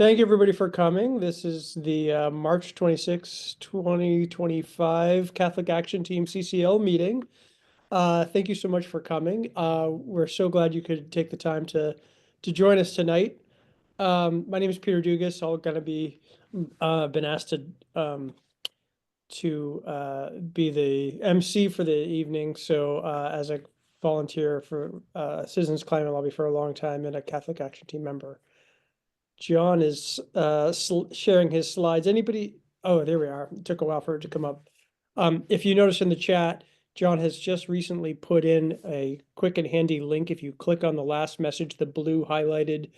Thank you, everybody, for coming. This is the March 26, 2025 Catholic Action Team CCL meeting. Thank you so much for coming. We're so glad you could take the time to join us tonight. My name is Peter Dugas. I'm going to be been asked to be the MC for the evening. So as a volunteer for Citizens Climate Lobby for a long time and a Catholic Action Team member. John is sharing his slides. Anybody? Oh, there we are. It took a while for it to come up. If you notice in the chat, John has just recently put in a quick and handy link. If you click on the last message, the blue highlighted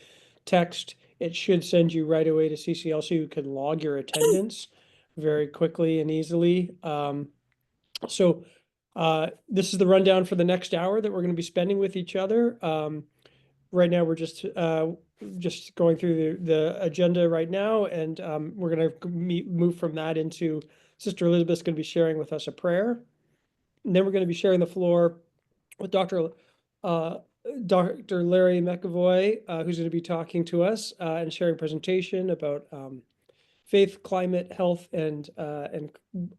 text, it should send you right away to CCL so you can log your attendance very quickly and easily. So this is the rundown for the next hour that we're going to be spending with each other. Right now, we're just going through the agenda right now, and we're going to move from that into Sister Elizabeth's going to be sharing with us a prayer. And then we're going to be sharing the floor with Dr. Larry McAvoy, who's going to be talking to us and sharing a presentation about faith, climate, health, and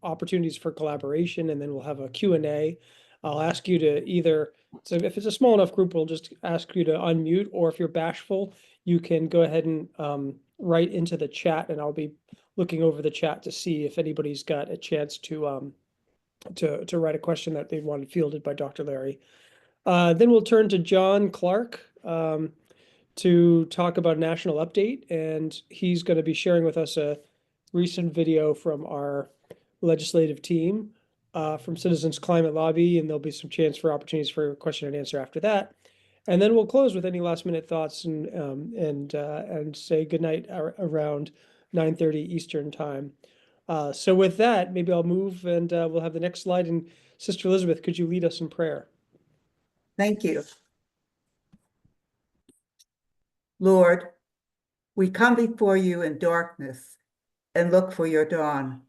opportunities for collaboration. And then we'll have a Q&A. I'll ask you to either, so if it's a small enough group, we'll just ask you to unmute, or if you're bashful, you can go ahead and write into the chat, and I'll be looking over the chat to see if anybody's got a chance to write a question that they wanted fielded by Dr. Larry. Then we'll turn to John Clark to talk about national update, and he's going to be sharing with us a recent video from our legislative team from Citizens Climate Lobby, and there'll be some chance for opportunities for question and answer after that. And then we'll close with any last minute thoughts and say goodnight around 9:30 Eastern time. So with that, maybe I'll move and we'll have the next slide. And Sister Elizabeth, could you lead us in prayer? Thank you. Lord, we come before you in darkness and look for your dawn.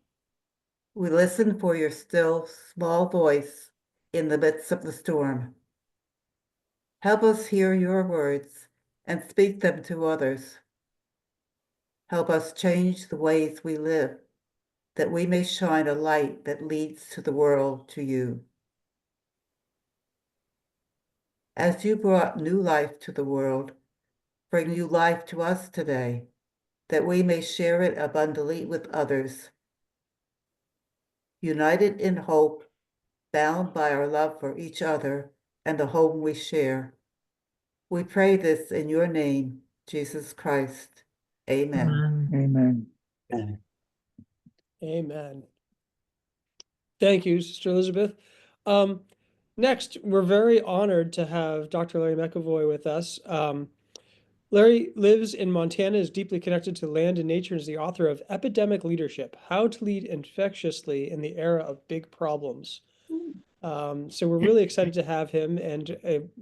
We listen for your still, small voice in the midst of the storm. Help us hear your words and speak them to others. Help us change the ways we live, that we may shine a light that leads to the world to you. As you brought new life to the world, bring new life to us today, that we may share it abundantly with others. United in hope, bound by our love for each other and the home we share. We pray this in your name, Jesus Christ. Amen. Amen. Amen. Thank you, Sister Elizabeth. Next, we're very honored to have Dr. Larry McAvoy with us. Larry lives in Montana, is deeply connected to land and nature, and is the author of Epidemic Leadership: How to Lead Infectiously in the Era of Big Problems. So we're really excited to have him, and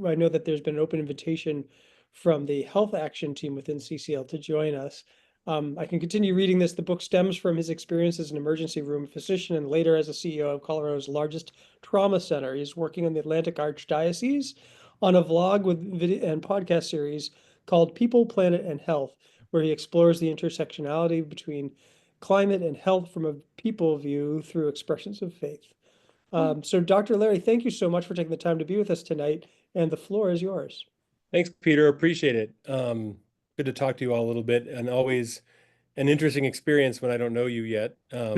I know that there's been an open invitation from the Health Action Team within CCL to join us. I can continue reading this. The book stems from his experience as an emergency room physician and later as a CEO of Colorado's largest trauma center. He's working in the Atlantic Archdiocese on a vlog with video and podcast series called People, Planet, and Health, where he explores the intersectionality between climate and health from a people view through expressions of faith. So Dr. Larry, thank you so much for taking the time to be with us tonight, and the floor is yours. Thanks, Peter. Appreciate it. Good to talk to you all a little bit, and always an interesting experience when I don't know you yet. I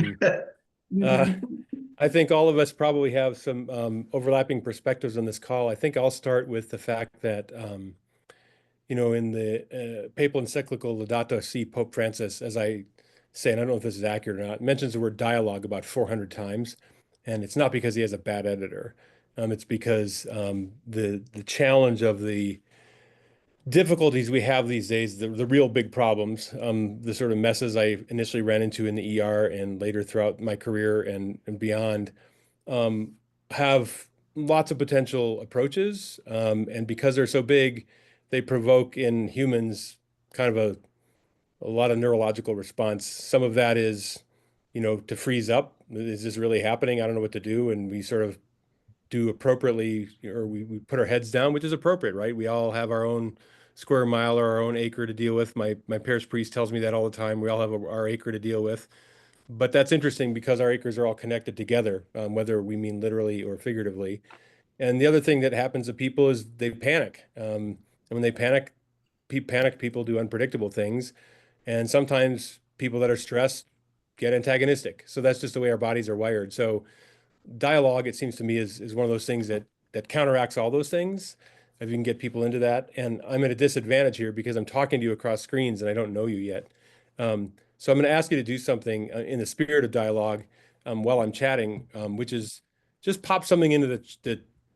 think all of us probably have some overlapping perspectives on this call. I think I'll start with the fact that, in the papal encyclical Laudato Si, Pope Francis, as I say, and I don't know if this is accurate or not, mentions the word dialogue about 400 times. And it's not because he has a bad editor. It's because the challenge of the difficulties we have these days, the real big problems, the sort of messes I initially ran into in the ER and later throughout my career and beyond, have lots of potential approaches. And because they're so big, they provoke in humans kind of a lot of neurological response. Some of that is, to freeze up. Is this really happening? I don't know what to do. And we sort of do appropriately, or we put our heads down, which is appropriate, right? We all have our own square mile or our own acre to deal with. My parish priest tells me that all the time. We all have our acre to deal with. But that's interesting because our acres are all connected together, whether we mean literally or figuratively. And the other thing that happens to people is they panic. And when they panic, panicked people do unpredictable things. And sometimes people that are stressed get antagonistic. So that's just the way our bodies are wired. So dialogue, it seems to me, is one of those things that counteracts all those things. If you can get people into that. And I'm at a disadvantage here because I'm talking to you across screens and I don't know you yet. So I'm going to ask you to do something in the spirit of dialogue while I'm chatting, which is just pop something into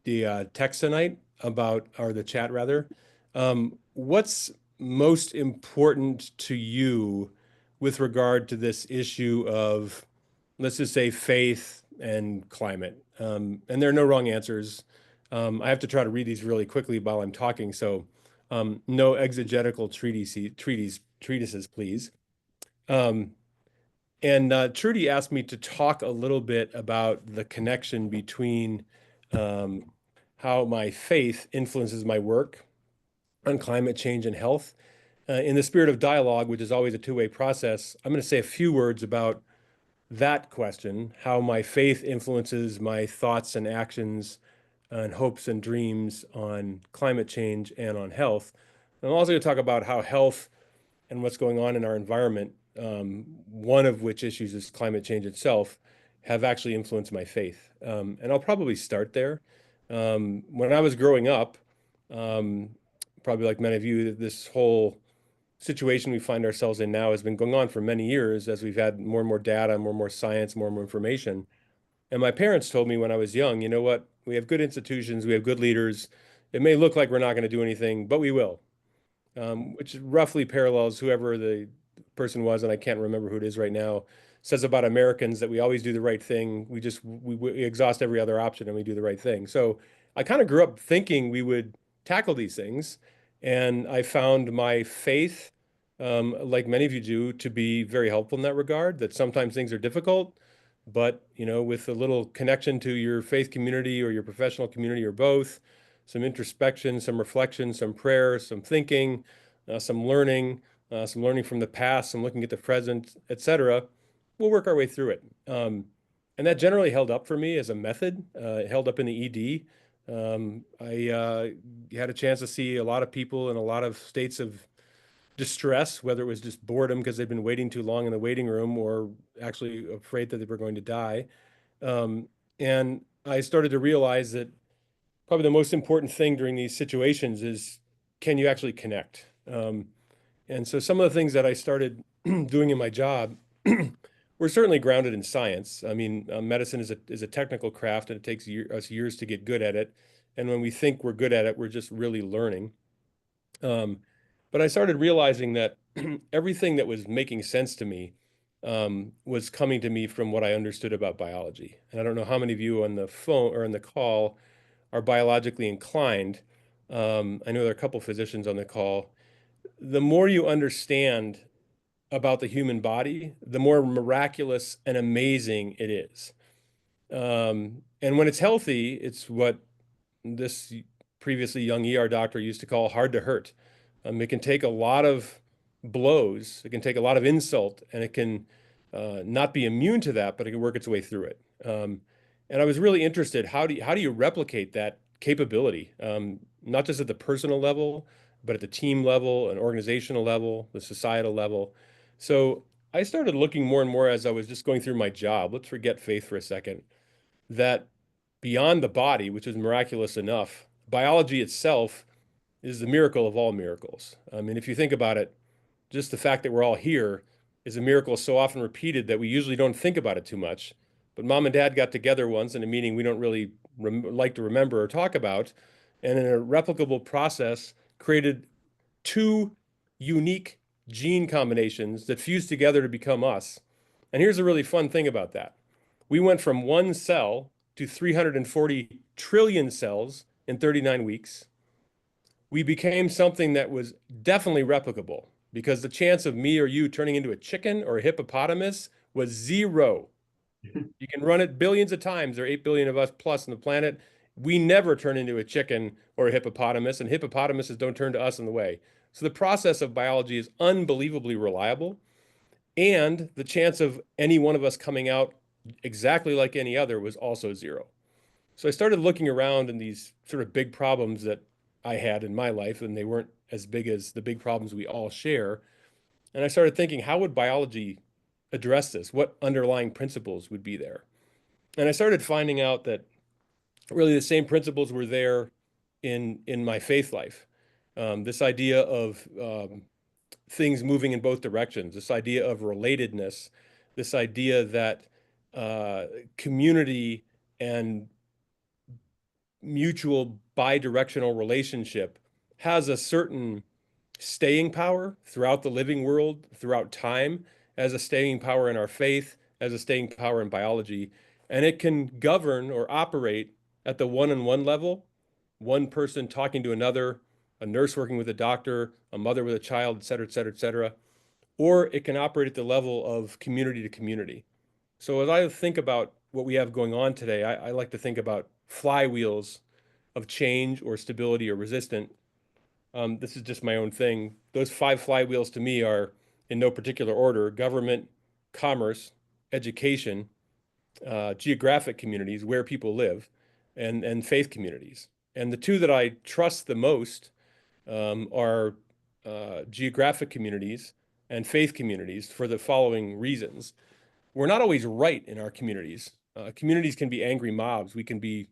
the text tonight about, or the chat rather. What's most important to you with regard to this issue of, let's just say, faith and climate? And there are no wrong answers. I have to try to read these really quickly while I'm talking, so no exegetical treatises, please. And Trudy asked me to talk a little bit about the connection between how my faith influences my work on climate change and health. In the spirit of dialogue, which is always a two-way process, I'm going to say a few words about that question, how my faith influences my thoughts and actions and hopes and dreams on climate change and on health. And I'm also going to talk about how health and what's going on in our environment, one of which issues is climate change itself, have actually influenced my faith. And I'll probably start there. When I was growing up, probably like many of you, this whole situation we find ourselves in now has been going on for many years as we've had more and more data, more and more science, more and more information. And my parents told me when I was young, you know what, we have good institutions, we have good leaders. It may look like we're not going to do anything, but we will. Which roughly parallels whoever the person was, and I can't remember who it is right now, says about Americans that we always do the right thing. We exhaust every other option and we do the right thing. So I kind of grew up thinking we would tackle these things, and I found my faith, like many of you do, to be very helpful in that regard. That sometimes things are difficult, but with a little connection to your faith community or your professional community or both, some introspection, some reflection, some prayer, some thinking, some learning from the past, some looking at the present, etc. We'll work our way through it. And that generally held up for me as a method. It held up in the ED. I had a chance to see a lot of people in a lot of states of distress, whether it was just boredom because they'd been waiting too long in the waiting room or actually afraid that they were going to die. And I started to realize that probably the most important thing during these situations is, can you actually connect? And so some of the things that I started doing in my job were certainly grounded in science. I mean, medicine is a technical craft, and it takes us years to get good at it. And when we think we're good at it, we're just really learning. But I started realizing that everything that was making sense to me was coming to me from what I understood about biology. And I don't know how many of you on the phone or on the call are biologically inclined. I know there are a couple physicians on the call. The more you understand about the human body, the more miraculous and amazing it is. And when it's healthy, it's what this previously young ER doctor used to call hard to hurt. It can take a lot of blows, it can take a lot of insult, and it can not be immune to that, but it can work its way through it. And I was really interested, how do you replicate that capability, not just at the personal level, but at the team level, an organizational level, the societal level. So I started looking more and more as I was just going through my job. Let's forget faith for a second. That beyond the body, which is miraculous enough, biology itself is the miracle of all miracles. I mean, if you think about it, just the fact that we're all here is a miracle so often repeated that we usually don't think about it too much. But mom and dad got together once in a meeting we don't really like to remember or talk about, and in a replicable process created two unique gene combinations that fused together to become us. And here's a really fun thing about that. We went from one cell to 340 trillion cells in 39 weeks. We became something that was definitely replicable because the chance of me or you turning into a chicken or a hippopotamus was zero. You can run it billions of times. There are 8 billion of us plus on the planet. We never turn into a chicken or a hippopotamus, and hippopotamuses don't turn to us on the way. So the process of biology is unbelievably reliable, and the chance of any one of us coming out exactly like any other was also zero. So I started looking around in these sort of big problems that I had in my life, and they weren't as big as the big problems we all share. And I started thinking, how would biology address this? What underlying principles would be there? And I started finding out that really the same principles were there in my faith life. This idea of things moving in both directions, this idea of relatedness, this idea that community and mutual bidirectional relationship has a certain staying power throughout the living world, throughout time, as a staying power in our faith, as a staying power in biology. And it can govern or operate at the one-on-one level, one person talking to another, a nurse working with a doctor, a mother with a child, et cetera, et cetera, et cetera. Or it can operate at the level of community to community. So as I think about what we have going on today, I like to think about flywheels of change or stability or resistance. This is just my own thing. Those 5 flywheels to me are in no particular order: government, commerce, education, geographic communities where people live, and faith communities. And the 2 that I trust the most are geographic communities and faith communities for the following reasons. We're not always right in our communities. Communities can be angry mobs. We can be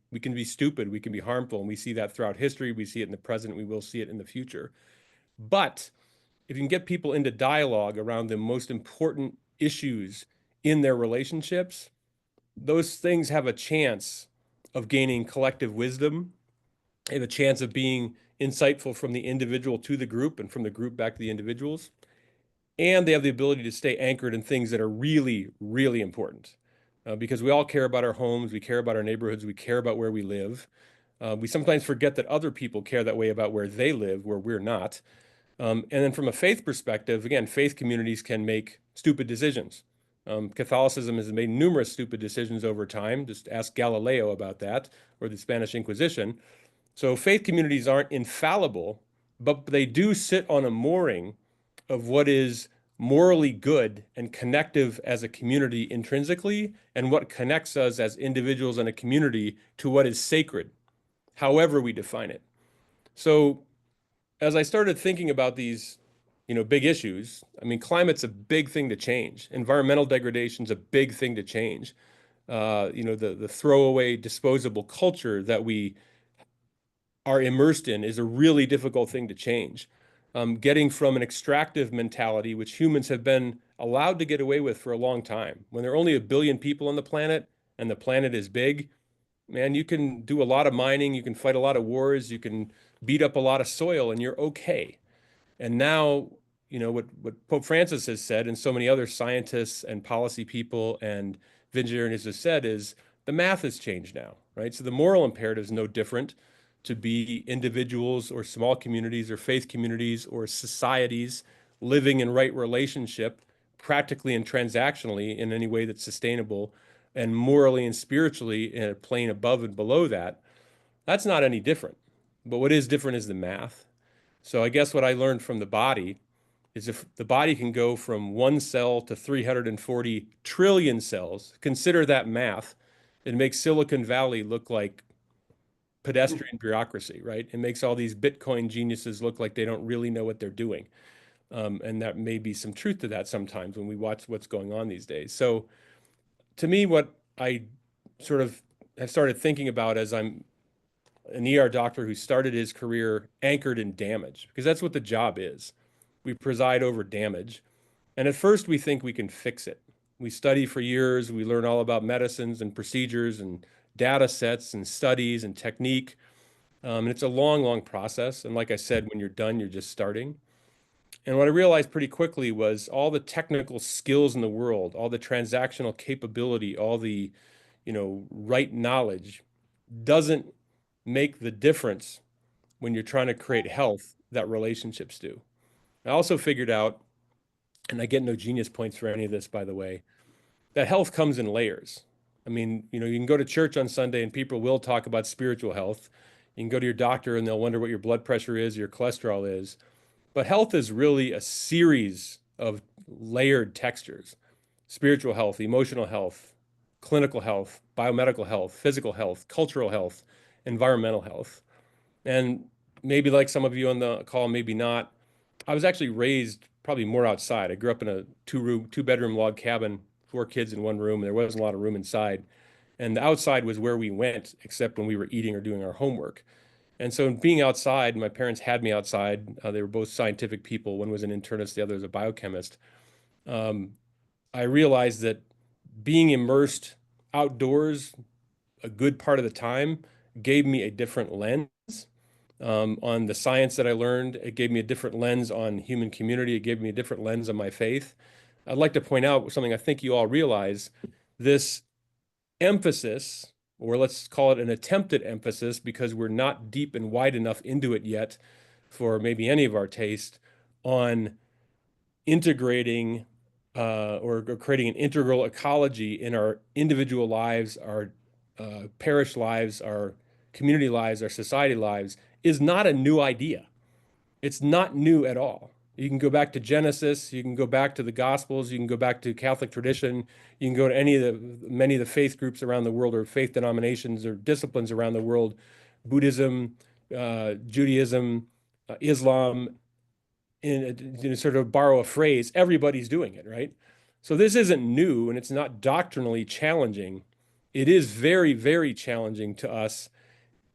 stupid. We can be harmful, and we see that throughout history. We see it in the present. We will see it in the future. But if you can get people into dialogue around the most important issues in their relationships, those things have a chance of gaining collective wisdom. They have a chance of being insightful from the individual to the group and from the group back to the individuals. And they have the ability to stay anchored in things that are really, really important. Because we all care about our homes, we care about our neighborhoods, we care about where we live. We sometimes forget that other people care that way about where they live, where we're not. And then from a faith perspective, again, faith communities can make stupid decisions. Catholicism has made numerous stupid decisions over time. Just ask Galileo about that, or the Spanish Inquisition. So faith communities aren't infallible, but they do sit on a mooring of what is morally good and connective as a community intrinsically, and what connects us as individuals in a community to what is sacred, however we define it. So as I started thinking about these, big issues, I mean, climate's a big thing to change. Environmental degradation's a big thing to change. The throwaway disposable culture that we are immersed in is a really difficult thing to change. Getting from an extractive mentality, which humans have been allowed to get away with for a long time. When there are only 1 billion people on the planet and the planet is big, man, you can do a lot of mining, you can fight a lot of wars, you can beat up a lot of soil, and you're okay. And now, what Pope Francis has said, and so many other scientists and policy people and visionaries have said, is the math has changed now, right? So the moral imperative is no different to be individuals or small communities or faith communities or societies living in right relationship, practically and transactionally in any way that's sustainable, and morally and spiritually in a plane above and below that. That's not any different. But what is different is the math. So I guess what I learned from the body is if the body can go from 1 cell to 340 trillion cells, consider that math. It makes Silicon Valley look like pedestrian bureaucracy, right? It makes all these Bitcoin geniuses look like they don't really know what they're doing. And that may be some truth to that sometimes when we watch what's going on these days. So to me, what I sort of have started thinking about as I'm an ER doctor who started his career anchored in damage, because that's what the job is. We preside over damage. And at first we think we can fix it. We study for years, we learn all about medicines and procedures and data sets and studies and technique. And it's a long, long process. And like I said, when you're done, you're just starting. And what I realized pretty quickly was all the technical skills in the world, all the transactional capability, all the, right knowledge doesn't make the difference when you're trying to create health that relationships do. I also figured out, and I get no genius points for any of this, by the way, that health comes in layers. I mean, you can go to church on Sunday and people will talk about spiritual health. You can go to your doctor and they'll wonder what your blood pressure is, your cholesterol is. But health is really a series of layered textures: spiritual health, emotional health, clinical health, biomedical health, physical health, cultural health, environmental health. And maybe like some of you on the call, maybe not. I was actually raised probably more outside. I grew up in a two-bedroom log cabin, 4 kids in one room. There wasn't a lot of room inside. And the outside was where we went, except when we were eating or doing our homework. And so being outside, my parents had me outside. They were both scientific people. One was an internist, the other was a biochemist. I realized that being immersed outdoors a good part of the time gave me a different lens on the science that I learned. It gave me a different lens on human community. It gave me a different lens on my faith. I'd like to point out something I think you all realize: this emphasis, or let's call it an attempted emphasis, because we're not deep and wide enough into it yet for maybe any of our taste, on integrating or creating an integral ecology in our individual lives, our parish lives, our community lives, our society lives, is not a new idea. It's not new at all. You can go back to Genesis, you can go back to the Gospels, you can go back to Catholic tradition, you can go to many of the faith groups around the world, or faith denominations or disciplines around the world: Buddhism, Judaism, Islam. In sort of borrow a phrase, everybody's doing it, right? So this isn't new, and it's not doctrinally challenging. It is very, very challenging to us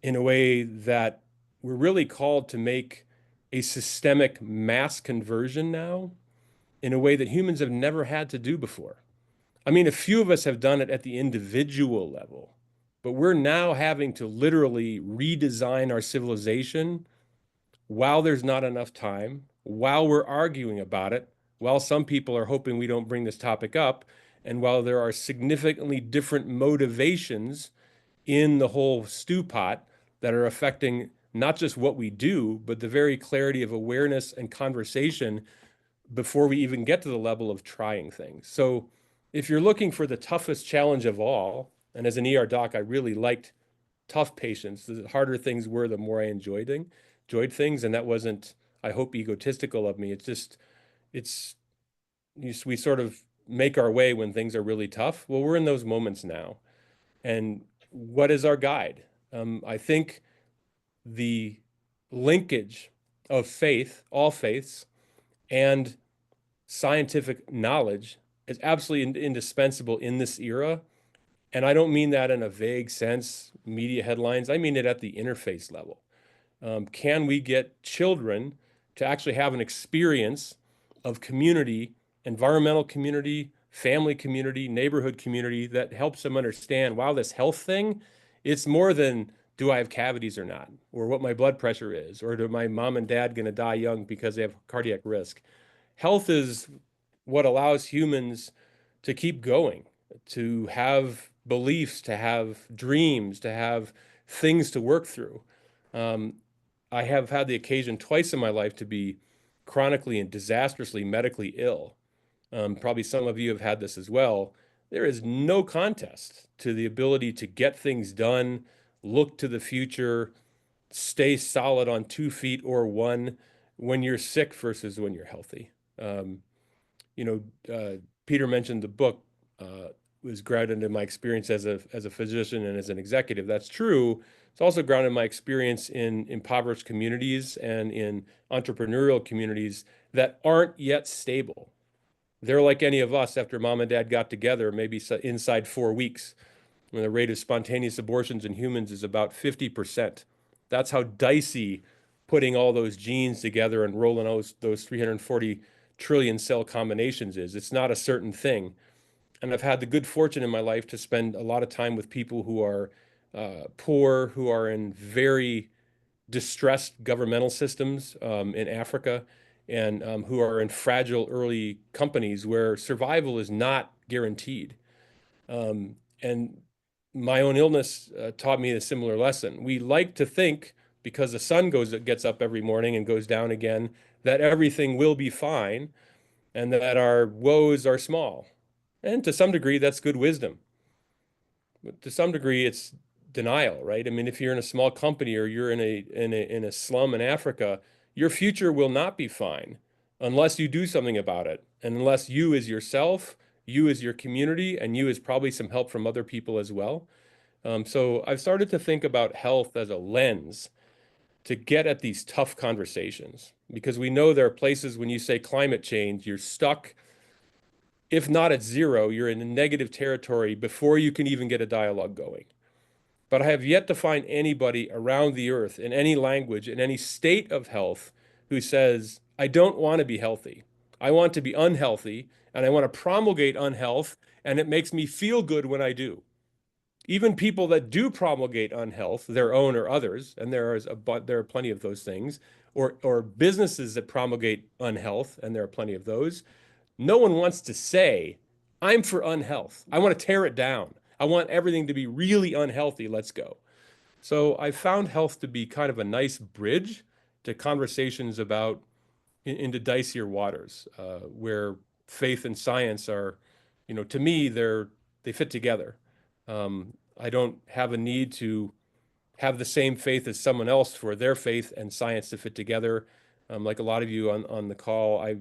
in a way that we're really called to make a systemic mass conversion now in a way that humans have never had to do before. I mean, a few of us have done it at the individual level, but we're now having to literally redesign our civilization while there's not enough time, while we're arguing about it, while some people are hoping we don't bring this topic up, and while there are significantly different motivations in the whole stew pot that are affecting not just what we do, but the very clarity of awareness and conversation before we even get to the level of trying things. So if you're looking for the toughest challenge of all, and as an ER doc, I really liked tough patients. The harder things were, the more I enjoyed things. And that wasn't, I hope, egotistical of me. It's just, we sort of make our way when things are really tough. Well, we're in those moments now. And what is our guide? I think the linkage of faith, all faiths, and scientific knowledge is absolutely indispensable in this era. And I don't mean that in a vague sense, media headlines. I mean it at the interface level. Can we get children to actually have an experience of community, environmental community, family community, neighborhood community, that helps them understand, wow, this health thing, it's more than, do I have cavities or not, or what my blood pressure is, or do my mom and dad going to die young because they have cardiac risk? Health is what allows humans to keep going, to have beliefs, to have dreams, to have things to work through. I have had the occasion twice in my life to be chronically and disastrously medically ill. Probably some of you have had this as well. There is no contest to the ability to get things done, look to the future, stay solid on 2 feet or one when you're sick versus when you're healthy. Peter mentioned the book was grounded in my experience as a physician and as an executive. That's true. It's also grounded in my experience in impoverished communities and in entrepreneurial communities that aren't yet stable. They're like any of us after mom and dad got together, maybe inside 4 weeks, when the rate of spontaneous abortions in humans is about 50%. That's how dicey putting all those genes together and rolling those 340 trillion cell combinations is. It's not a certain thing. And I've had the good fortune in my life to spend a lot of time with people who are poor, who are in very distressed governmental systems in Africa, and who are in fragile early companies where survival is not guaranteed. And my own illness taught me a similar lesson. We like to think, because the sun gets up every morning and goes down again, that everything will be fine and that our woes are small. And to some degree, that's good wisdom. to some degree, it's denial, right? I mean, if you're in a small company or you're in a slum in Africa, your future will not be fine unless you do something about it, and unless you as yourself, you as your community, and you as probably some help from other people as well. So I've started to think about health as a lens to get at these tough conversations, because we know there are places when you say climate change, you're stuck. If not at zero, you're in a negative territory before you can even get a dialogue going. But I have yet to find anybody around the earth in any language, in any state of health, who says, I don't want to be healthy. I want to be unhealthy, and I want to promulgate unhealth, and it makes me feel good when I do. Even people that do promulgate unhealth, their own or others, and there are plenty of those things, or businesses that promulgate unhealth, and there are plenty of those. No one wants to say, I'm for unhealth. I want to tear it down. I want everything to be really unhealthy. Let's go. So I found health to be kind of a nice bridge to conversations about into dicier waters, where faith and science are, to me, they fit together. I don't have a need to have the same faith as someone else for their faith and science to fit together. Like a lot of you on the call, I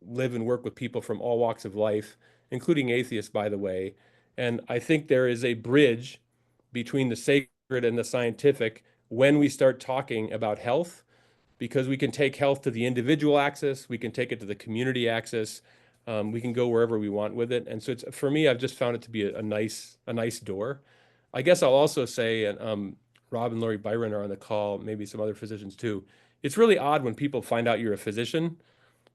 live and work with people from all walks of life, including atheists, by the way. And I think there is a bridge between the sacred and the scientific when we start talking about health, because we can take health to the individual axis, we can take it to the community axis, we can go wherever we want with it. And so for me, I've just found it to be a nice door. I guess I'll also say, and Rob and Lori Byron are on the call, maybe some other physicians too. It's really odd when people find out you're a physician.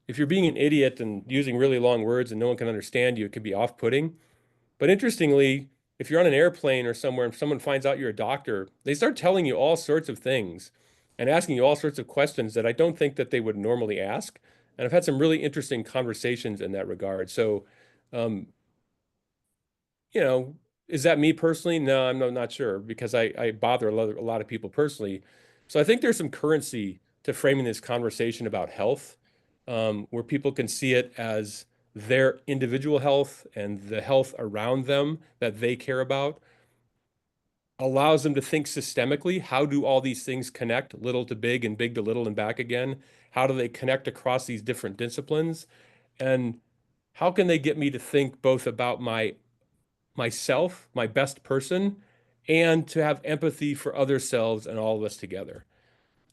If you're being an idiot and using really long words and no one can understand you, it can be off-putting. But interestingly, if you're on an airplane or somewhere and someone finds out you're a doctor, they start telling you all sorts of things and asking you all sorts of questions that I don't think that they would normally ask. And I've had some really interesting conversations in that regard. So, um, you know, is that me personally? No, I'm not sure, because I bother a lot of people personally. So I think there's some currency to framing this conversation about health, where people can see it as their individual health and the health around them that they care about, allows them to think systemically. How do all these things connect, little to big and big to little and back again? How do they connect across these different disciplines? And how can they get me to think both about myself, my best person, and to have empathy for other selves and all of us together?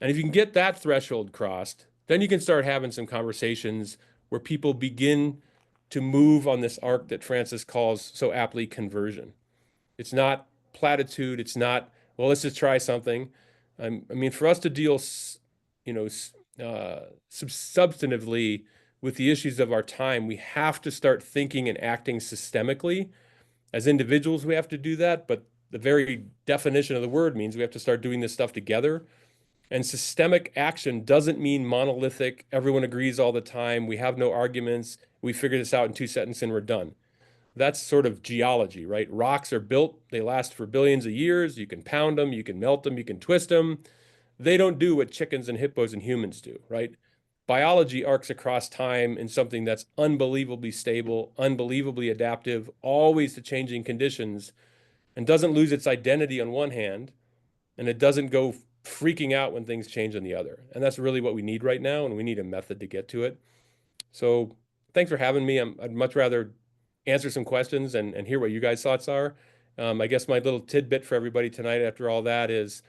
And if you can get that threshold crossed, then you can start having some conversations where people begin to move on this arc that Francis calls so aptly conversion. It's not platitude. It's not, well, let's just try something. I mean, for us to deal, substantively with the issues of our time, we have to start thinking and acting systemically. As individuals, we have to do that, but the very definition of the word means we have to start doing this stuff together. And systemic action doesn't mean monolithic, everyone agrees all the time, we have no arguments, we figure this out in 2 sentences and we're done. That's sort of geology, right? Rocks are built, they last for billions of years, you can pound them, you can melt them, you can twist them. They don't do what chickens and hippos and humans do, right? Biology arcs across time in something that's unbelievably stable, unbelievably adaptive, always to changing conditions, and doesn't lose its identity on one hand, and it doesn't go freaking out when things change on the other. And that's really what we need right now, and we need a method to get to it. So thanks for having me. I'd much rather answer some questions and hear what you guys' thoughts are. I guess my little tidbit for everybody tonight after all that is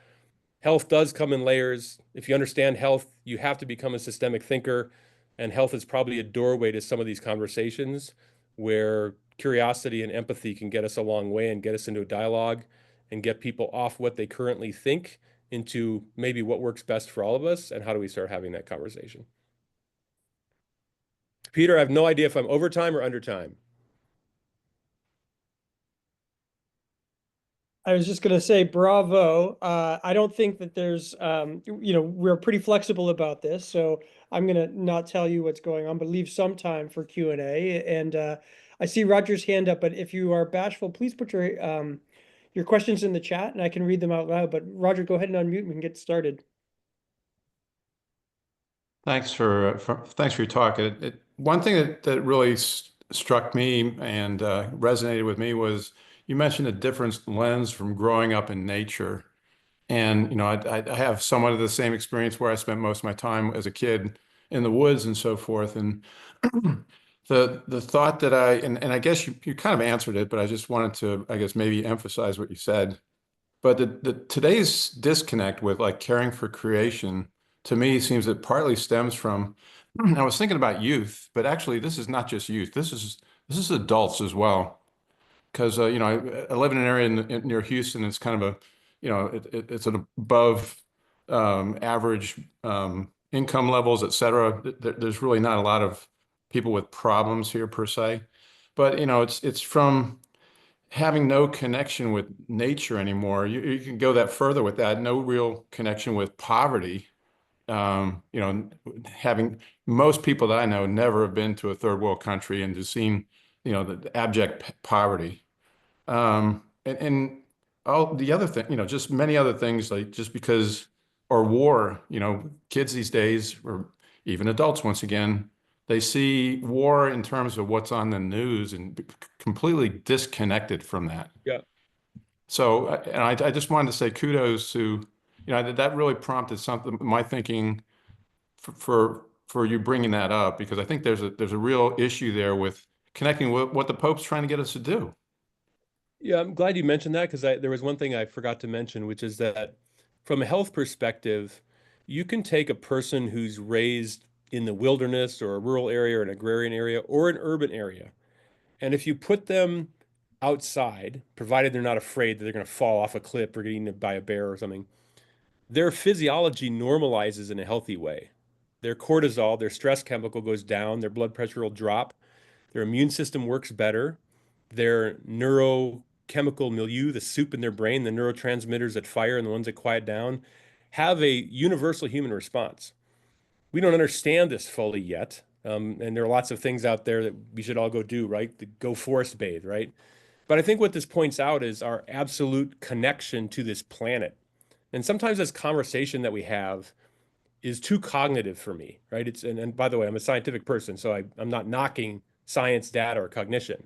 health does come in layers. If you understand health, you have to become a systemic thinker, and health is probably a doorway to some of these conversations where curiosity and empathy can get us a long way and get us into a dialogue and get people off what they currently think into maybe what works best for all of us, and how do we start having that conversation. Peter, I have no idea if I'm over time or under time. I was just going to say, bravo. I don't think that there's, we're pretty flexible about this. So I'm going to not tell you what's going on, but leave some time for Q&A. And I see Roger's hand up, but if you are bashful, please put your questions in the chat and I can read them out loud. But Roger, go ahead and unmute and we can get started. Thanks for your talk. One thing that really struck me and resonated with me was you mentioned a different lens from growing up in nature. And, I have somewhat of the same experience where I spent most of my time as a kid in the woods and so forth. And the thought that and I guess you kind of answered it, but I just wanted to, I guess, maybe emphasize what you said. But today's disconnect with like caring for creation, to me, seems that partly stems from, I was thinking about youth, but actually this is not just youth. This is adults as well. Because I live in an area near Houston. It's kind of a, it's an above average income levels, et cetera. There's really not a lot of people with problems here per se, but it's from having no connection with nature anymore. You can go that further with that. No real connection with poverty. Having most people that I know never have been to a third world country and just seen, the abject poverty. And all the other thing, just many other things, like just because, or war, kids these days, or even adults, once again, they see war in terms of what's on the news and completely disconnected from that. Yeah. So, and I just wanted to say kudos to, that really prompted something, my thinking for you bringing that up, because I think there's a real issue there with connecting with what the Pope's trying to get us to do. Yeah, I'm glad you mentioned that because there was one thing I forgot to mention, which is that from a health perspective, you can take a person who's raised in the wilderness or a rural area or an agrarian area or an urban area, and if you put them outside, provided they're not afraid that they're going to fall off a cliff or get eaten by a bear or something, their physiology normalizes in a healthy way. Their cortisol, their stress chemical goes down, their blood pressure will drop, their immune system works better, their neurochemical milieu, the soup in their brain, the neurotransmitters that fire and the ones that quiet down, have a universal human response. We don't understand this fully yet. And there are lots of things out there that we should all go do, right? Go forest bathe, right? But I think what this points out is our absolute connection to this planet. And sometimes this conversation that we have is too cognitive for me, right? And by the way, I'm a scientific person, so I'm not knocking science, data, or cognition.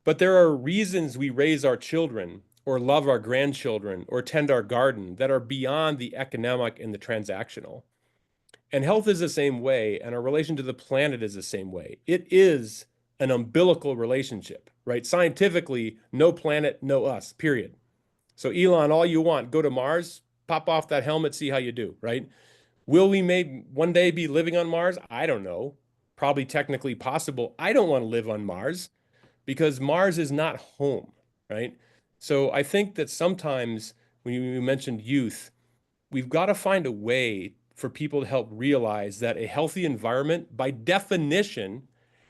But there are reasons we raise our children or love our grandchildren or tend our garden that are beyond the economic and the transactional. And health is the same way, and our relation to the planet is the same way. It is an umbilical relationship, right? Scientifically, no planet, no us, period. So Elon, all you want, go to Mars, pop off that helmet, see how you do, right? Will we maybe one day be living on Mars? I don't know. Probably technically possible. I don't want to live on Mars because Mars is not home, right? So I think that sometimes when you mentioned youth, we've got to find a way for people to help realize that a healthy environment, by definition,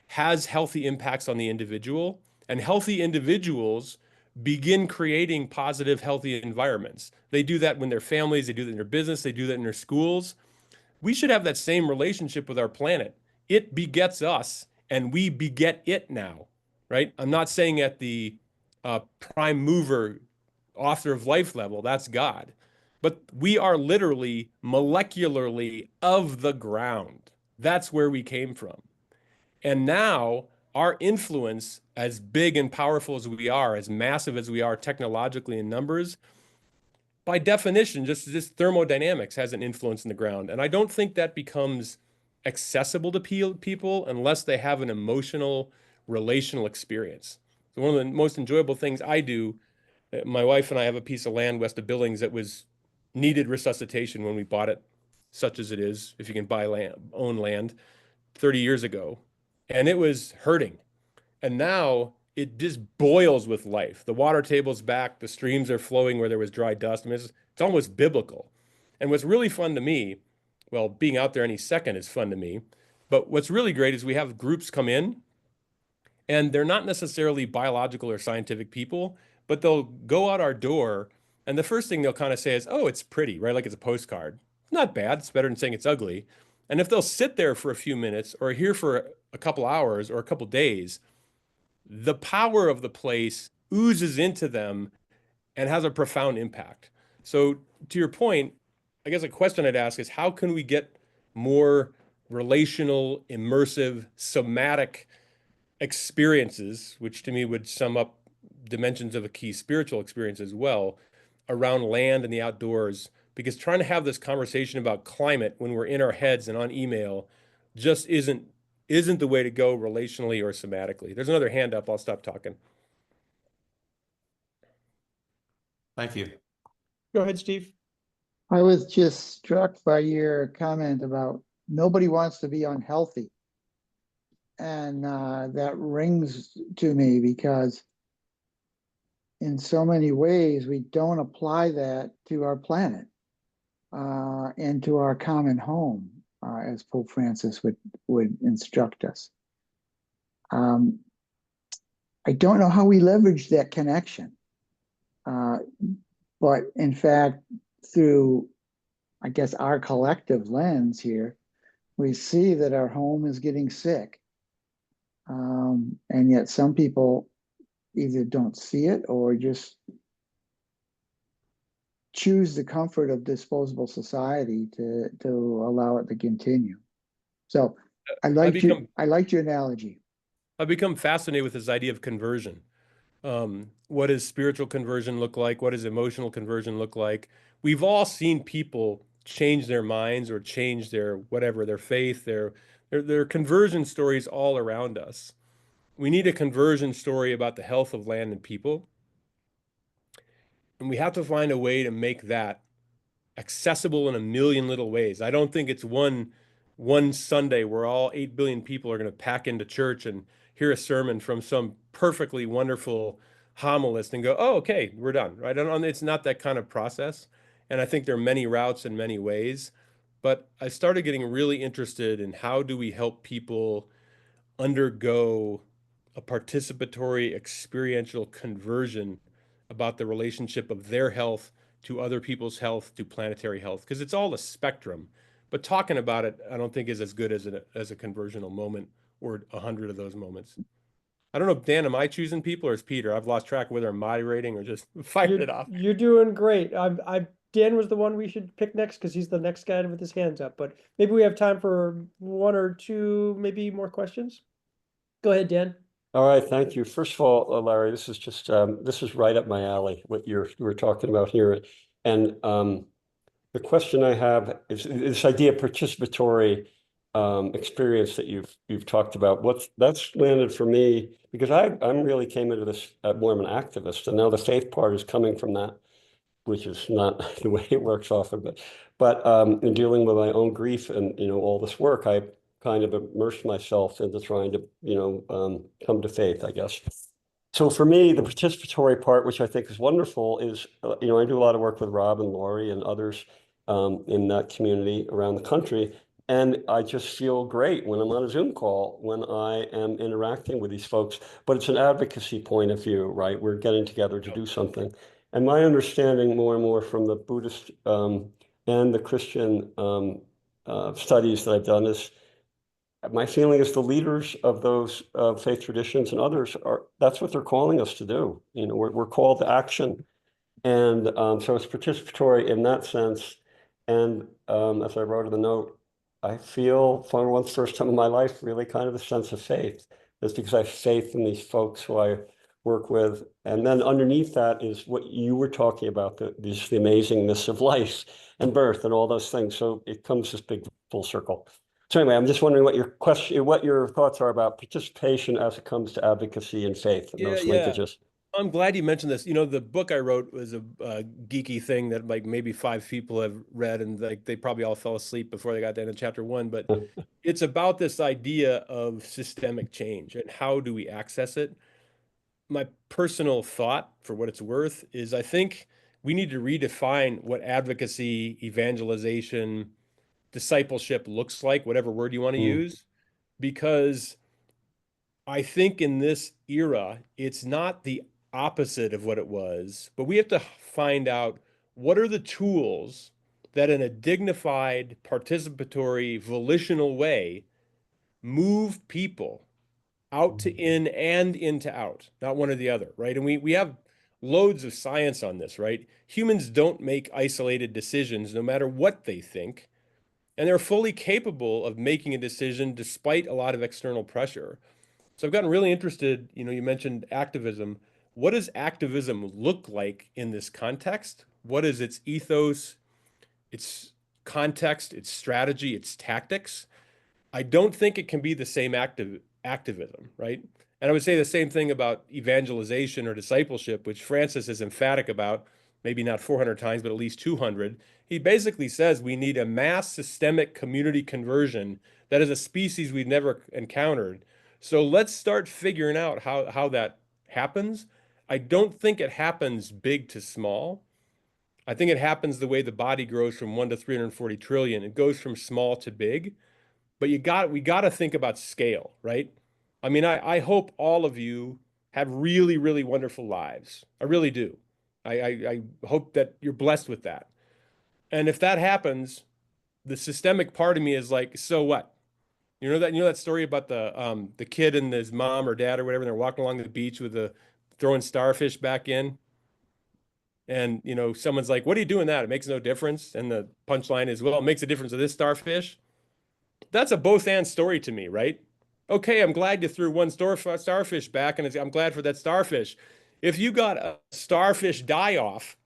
has healthy impacts on the individual, and healthy individuals begin creating positive, healthy environments. They do that when they're families, they do that in their business, they do that in their schools. We should have that same relationship with our planet. It begets us, and we beget it now, right? I'm not saying at the prime mover, author of life level, that's God. But we are literally molecularly of the ground. That's where we came from. And now our influence, as big and powerful as we are, as massive as we are technologically in numbers, by definition, just thermodynamics has an influence in the ground. And I don't think that becomes accessible to people unless they have an emotional, relational experience. So one of the most enjoyable things I do, my wife and I have a piece of land west of Billings that needed resuscitation when we bought it, such as it is, if you can buy land, own land, 30 years ago. And it was hurting. And now it just boils with life. The water table's back, the streams are flowing where there was dry dust. I mean, it's almost biblical. And what's really fun to me, well, being out there any second is fun to me, but what's really great is we have groups come in, and they're not necessarily biological or scientific people, but they'll go out our door, and the first thing they'll kind of say is, oh, it's pretty, right? Like it's a postcard. Not bad. It's better than saying it's ugly. And if they'll sit there for a few minutes or here for a couple hours or a couple days, the power of the place oozes into them and has a profound impact. So to your point, I guess a question I'd ask is how can we get more relational, immersive, somatic experiences, which to me would sum up dimensions of a key spiritual experience as well around land and the outdoors, because trying to have this conversation about climate when we're in our heads and on email just isn't the way to go relationally or somatically. There's another hand up. I'll stop talking. Thank you. Go ahead, Steve. I was just struck by your comment about nobody wants to be unhealthy. And that rings to me because in so many ways, we don't apply that to our planet and to our common home, as Pope Francis would instruct us. I don't know how we leverage that connection. But in fact, through, I guess, our collective lens here, we see that our home is getting sick. And yet some people either don't see it or just choose the comfort of disposable society to allow it to continue. So I liked your analogy. I've become fascinated with this idea of conversion. What does spiritual conversion look like? What does emotional conversion look like? We've all seen people change their minds or change their whatever, their faith, their conversion stories all around us. We need a conversion story about the health of land and people. And we have to find a way to make that accessible in a million little ways. I don't think it's one Sunday where all 8 billion people are going to pack into church and hear a sermon from some perfectly wonderful homilist and go, oh, okay, we're done, right? It's not that kind of process. And I think there are many routes and many ways. But I started getting really interested in how do we help people undergo a participatory experiential conversion about the relationship of their health to other people's health, to planetary health, because it's all a spectrum. But talking about it, I don't think is as good as a conversional moment or 100 of those moments. I don't know, Dan, am I choosing people or is Peter? I've lost track whether I'm moderating or just firing it off. You're doing great. Dan was the one we should pick next because he's the next guy with his hands up. But maybe we have time for one or two, maybe more questions. Go ahead, Dan. All right, thank you. First of all, Larry, this is just this is right up my alley, what you were talking about here. And the question I have is this idea of participatory experience that you've talked about. That's landed for me because I'm really came into this more of an activist, and now the faith part is coming from that, which is not the way it works often. But in dealing with my own grief and all this work, I kind of immersed myself into trying to come to faith, I guess. So for me, the participatory part, which I think is wonderful, is I do a lot of work with Rob and Lori and others in that community around the country. And I just feel great when I'm on a Zoom call, when I am interacting with these folks. But it's an advocacy point of view, right? We're getting together to do something. And my understanding more and more from the Buddhist and the Christian studies that I've done is, my feeling is the leaders of those faith traditions and others that's what they're calling us to do. We're called to action. And so it's participatory in that sense. And as I wrote in the note, I feel for the first time in my life, really kind of a sense of faith. It's because I have faith in these folks who I work with. And then underneath that is what you were talking about, the amazingness of life and birth and all those things. So it comes this big full circle. So anyway, I'm just wondering what your thoughts are about participation as it comes to advocacy and faith and those linkages. I'm glad you mentioned this. The book I wrote was a geeky thing that like maybe 5 people have read, and like they probably all fell asleep before they got to the end of chapter 1. But it's about this idea of systemic change and how do we access it. My personal thought, for what it's worth, is I think we need to redefine what advocacy, evangelization, discipleship looks like, whatever word you want to use, because I think in this era, it's not the opposite of what it was, but we have to find out what are the tools that in a dignified, participatory, volitional way move people out to in and into out, not one or the other, right? And we have loads of science on this, right? Humans don't make isolated decisions no matter what they think, and they're fully capable of making a decision despite a lot of external pressure. So I've gotten really interested, you mentioned activism. what does activism look like in this context? What is its ethos, its context, its strategy, its tactics? I don't think it can be the same activism, right? And I would say the same thing about evangelization or discipleship, which Francis is emphatic about, maybe not 400 times, but at least 200. He basically says we need a mass systemic community conversion that is a species we've never encountered. So let's start figuring out how that happens. I don't think it happens big to small. I think it happens the way the body grows from 1 to 340 trillion. It goes from small to big. But we got to think about scale, right? I mean, I hope all of you have really, really wonderful lives. I really do. I hope that you're blessed with that. And if that happens, the systemic part of me is like, so what? You know that story about the kid and his mom or dad or whatever, and they're walking along the beach with the throwing starfish back in. And someone's like, what are you doing that? It makes no difference. And the punchline is, well, it makes a difference with this starfish. That's a both and story to me, right? Okay, I'm glad you threw one starfish back, and I'm glad for that starfish. If you got a starfish die-off,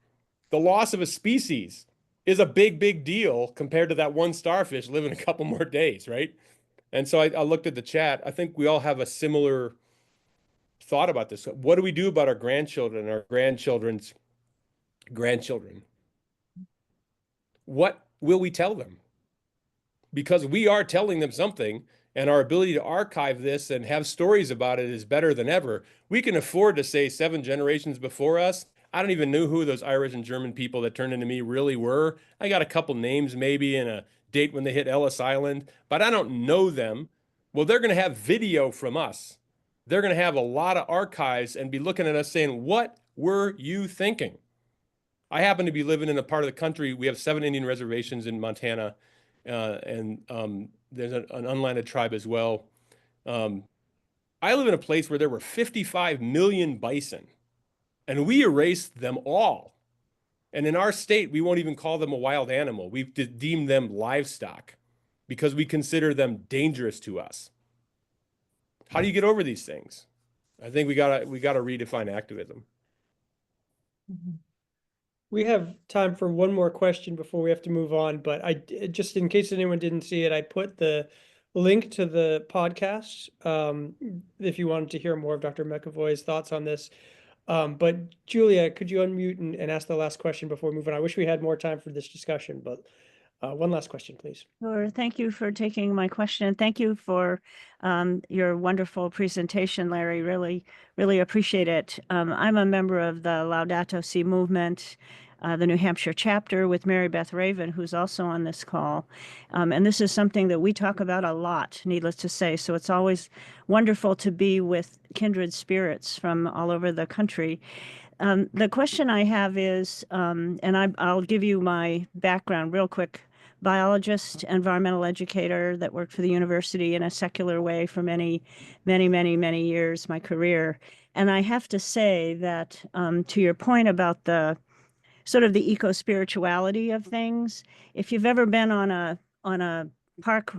the loss of a species is a big, big deal compared to that one starfish living a couple more days, right? And so I looked at the chat. I think we all have a similar thought about this. What do we do about our grandchildren and our grandchildren's grandchildren? What will we tell them? Because we are telling them something, and our ability to archive this and have stories about it is better than ever. We can afford to say 7 generations before us. I don't even know who those Irish and German people that turned into me really were. I got a couple names maybe and a date when they hit Ellis Island, but I don't know them. Well, they're going to have video from us. They're going to have a lot of archives and be looking at us saying, what were you thinking? I happen to be living in a part of the country. We have 7 Indian reservations in Montana. And there's an unlanded tribe as well. I live in a place where there were 55 million bison, and we erased them all. And in our state, we won't even call them a wild animal. We've deemed them livestock because we consider them dangerous to us. How do you get over these things? I think we gotta redefine activism. We have time for one more question before we have to move on, but just in case anyone didn't see it, I put the link to the podcast if you wanted to hear more of Dr. McAvoy's thoughts on this. But Julia, could you unmute and ask the last question before we move on? I wish we had more time for this discussion, but one last question, please. Sure. Thank you for taking my question. And thank you for your wonderful presentation, Larry. Really, really appreciate it. I'm a member of the Laudato Si movement, the New Hampshire chapter with Mary Beth Raven, who's also on this call. And this is something that we talk about a lot, needless to say. So it's always wonderful to be with kindred spirits from all over the country. The question I have is, and I'll give you my background real quick. Biologist, environmental educator that worked for the university in a secular way for many years, my career. And I have to say that to your point about the sort of the eco-spirituality of things, if you've ever been on a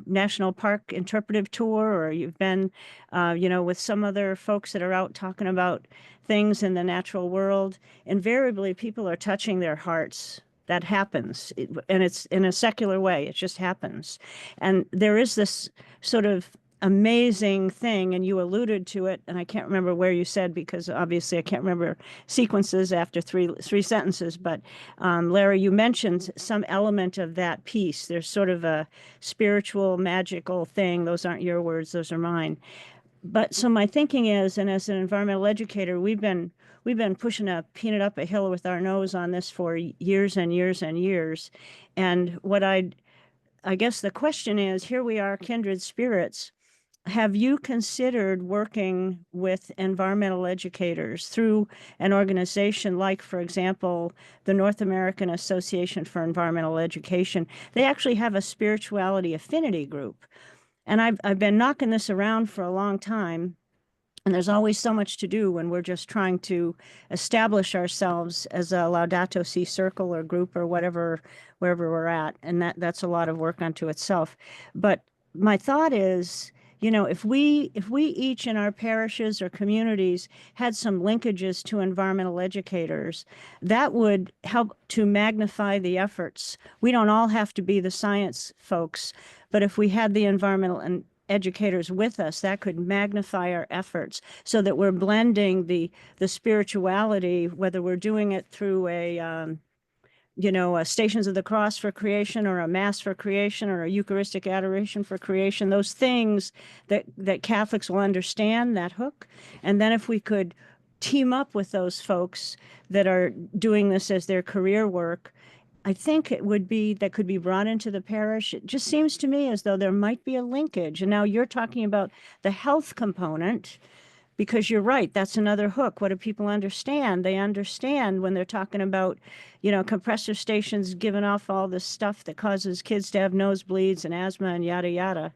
national park interpretive tour, or you've been, with some other folks that are out talking about things in the natural world, invariably people are touching their hearts. That happens, and it's in a secular way. It just happens. And there is this sort of amazing thing, and you alluded to it, and I can't remember where you said, because obviously I can't remember sequences after three sentences, but Larry, you mentioned some element of that piece. There's sort of a spiritual, magical thing. Those aren't your words, those are mine. But so my thinking is, and as an environmental educator, we've been pushing a peanut up a hill with our nose on this for years and years and years. And what I guess the question is, here we are, kindred spirits. Have you considered working with environmental educators through an organization like, for example, the North American Association for Environmental Education? They actually have a spirituality affinity group. And I've been knocking this around for a long time. And there's always so much to do when we're just trying to establish ourselves as a Laudato Si circle or group or whatever, wherever we're at. And that's a lot of work unto itself. But my thought is, you know, if we each in our parishes or communities had some linkages to environmental educators, that would help to magnify the efforts. We don't all have to be the science folks, but if we had the environmental and educators with us, that could magnify our efforts so that we're blending the spirituality, whether we're doing it through a you know, Stations of the Cross for creation, or a Mass for creation, or a Eucharistic adoration for creation, those things that Catholics will understand, that hook. And then if we could team up with those folks that are doing this as their career work, I think it would be, that could be brought into the parish. It just seems to me as though there might be a linkage. And now you're talking about the health component, because you're right, that's another hook. What do people understand? They understand when they're talking about, you know, compressor stations giving off all this stuff that causes kids to have nosebleeds and asthma and yada yada.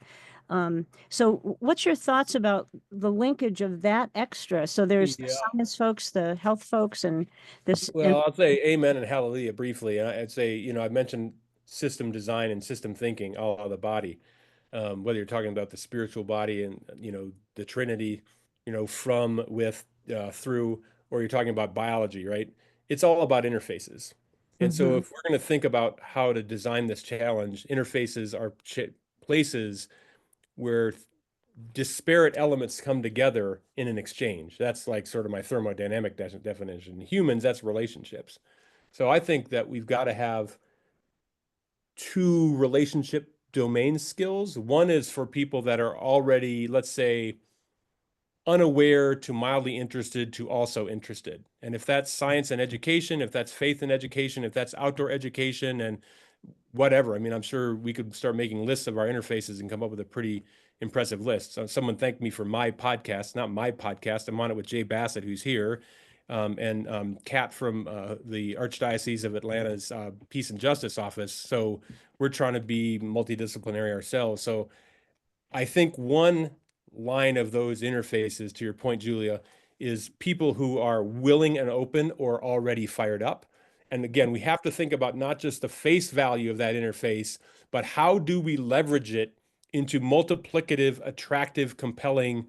So what's your thoughts about the linkage of that extra? So there's the Yeah. science folks, the health folks, and this. Well, I'll say amen and hallelujah briefly. And I'd say, you know, I mentioned system design and system thinking, all of the body, whether you're talking about the spiritual body and, you know, the Trinity, you know, from, with, through, or you're talking about biology, right? It's all about interfaces. And so if we're going to think about how to design this challenge, interfaces are places where disparate elements come together in an exchange. That's like sort of my thermodynamic definition. Humans, that's relationships. So I think that we've got to have two relationship domain skills. One is for people that are already, let's say, unaware to mildly interested to also interested. And if that's science and education, if that's faith and education, if that's outdoor education and whatever, I mean, I'm sure we could start making lists of our interfaces and come up with a pretty impressive list. So someone thanked me for my podcast, not my podcast. I'm on it with Jay Bassett, who's here, and Kat from the Archdiocese of Atlanta's Peace and Justice Office. So we're trying to be multidisciplinary ourselves. So I think one line of those interfaces, to your point, Julia, is people who are willing and open or already fired up. And again, we have to think about not just the face value of that interface, but how do we leverage it into multiplicative, attractive, compelling,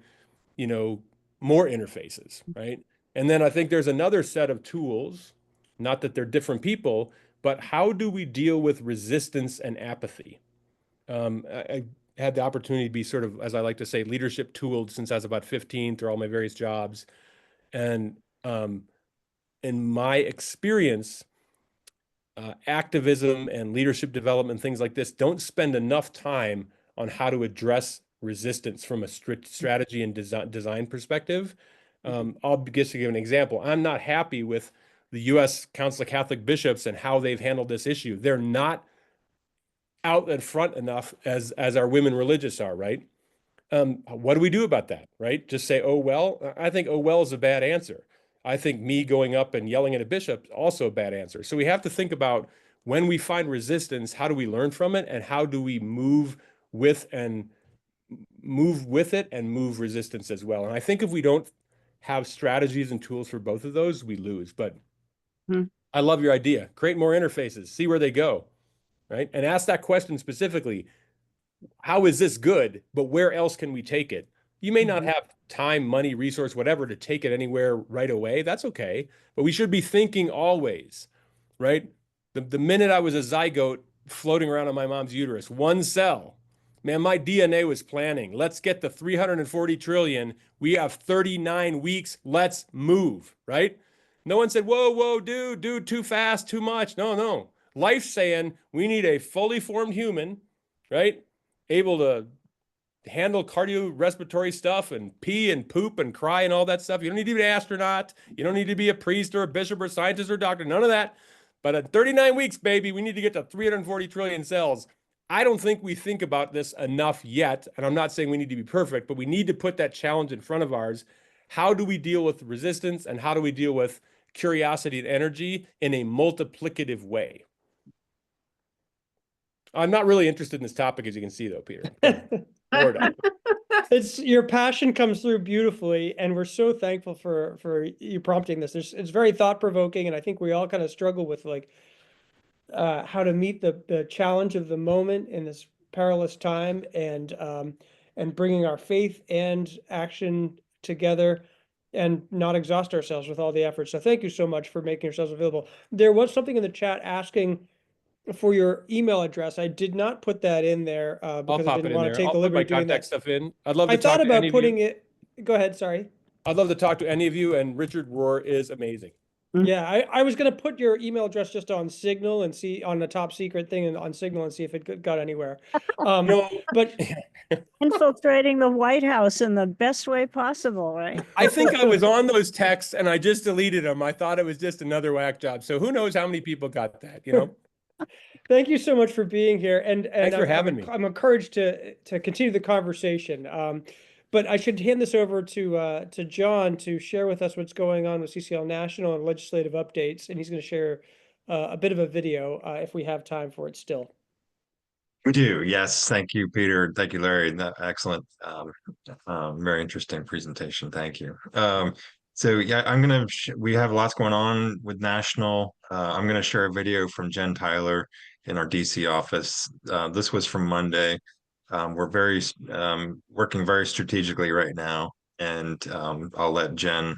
you know, more interfaces, right? And then I think there's another set of tools, not that they're different people, but how do we deal with resistance and apathy? I had the opportunity to be sort of, as I like to say, leadership tooled since I was about 15 through all my various jobs. And in my experience, activism and leadership development, things like this, don't spend enough time on how to address resistance from a strict strategy and design perspective. I'll just give an example. I'm not happy with the U.S. Council of Catholic Bishops and how they've handled this issue. They're not out in front enough as our women religious are, right? What do we do about that, right? Just say, oh, well? I think, oh, well is a bad answer. I think me going up and yelling at a bishop, also a bad answer. So we have to think about when we find resistance, how do we learn from it? And how do we move with it and move resistance as well? And I think if we don't have strategies and tools for both of those, we lose. But I love your idea. Create more interfaces, see where they go, right? And ask that question specifically. How is this good, but where else can we take it? You may not have time, money, resource, whatever, to take it anywhere right away. That's okay. But we should be thinking always, right? The minute I was a zygote floating around on my mom's uterus, one cell, man, my DNA was planning. Let's get the 340 trillion. We have 39 weeks. Let's move, right? No one said, whoa, dude, too fast, too much. No. Life's saying we need a fully formed human, right? Able to handle cardiorespiratory stuff and pee and poop and cry and all that stuff. You don't need to be an astronaut. You don't need to be a priest or a bishop or a scientist or a doctor. None of that. But at 39 weeks, baby, we need to get to 340 trillion cells. I don't think we think about this enough yet. And I'm not saying we need to be perfect, but we need to put that challenge in front of ours. How do we deal with resistance and how do we deal with curiosity and energy in a multiplicative way? I'm not really interested in this topic, as you can see, though, Peter. It's your passion comes through beautifully, and we're so thankful for you prompting this. It's very thought provoking, and I think we all kind of struggle with like how to meet the challenge of the moment in this perilous time, and and bringing our faith and action together and not exhaust ourselves with all the efforts. So thank you so much for making yourselves available. There was something in the chat asking for your email address. I did not put that in there because I didn't want to take I'll the put my liberty doing contact that. stuff in. I'd love I to talk thought to any about of putting you. it. Go ahead. Sorry. I'd love to talk to any of you, and Richard Rohr is amazing. Yeah, I was gonna put your email address just on Signal and see on the top secret thing and on Signal and see if it got anywhere. No, But Infiltrating the White House in the best way possible, right? I think I was on those texts and I just deleted them. I thought it was just another whack job. So who knows how many people got that, you know? thank you so much for being here, and Thanks for having me. I'm encouraged to continue the conversation. But I should hand this over to John to share with us what's going on with CCL National and legislative updates, and he's going to share a bit of a video if we have time for it still. We do, yes. Thank you, Peter. Thank you, Larry. Excellent, very interesting presentation. Thank you. So yeah, we have lots going on with National. I'm going to share a video from Jen Tyler in our DC office. This was from Monday. We're working very strategically right now, and I'll let Jen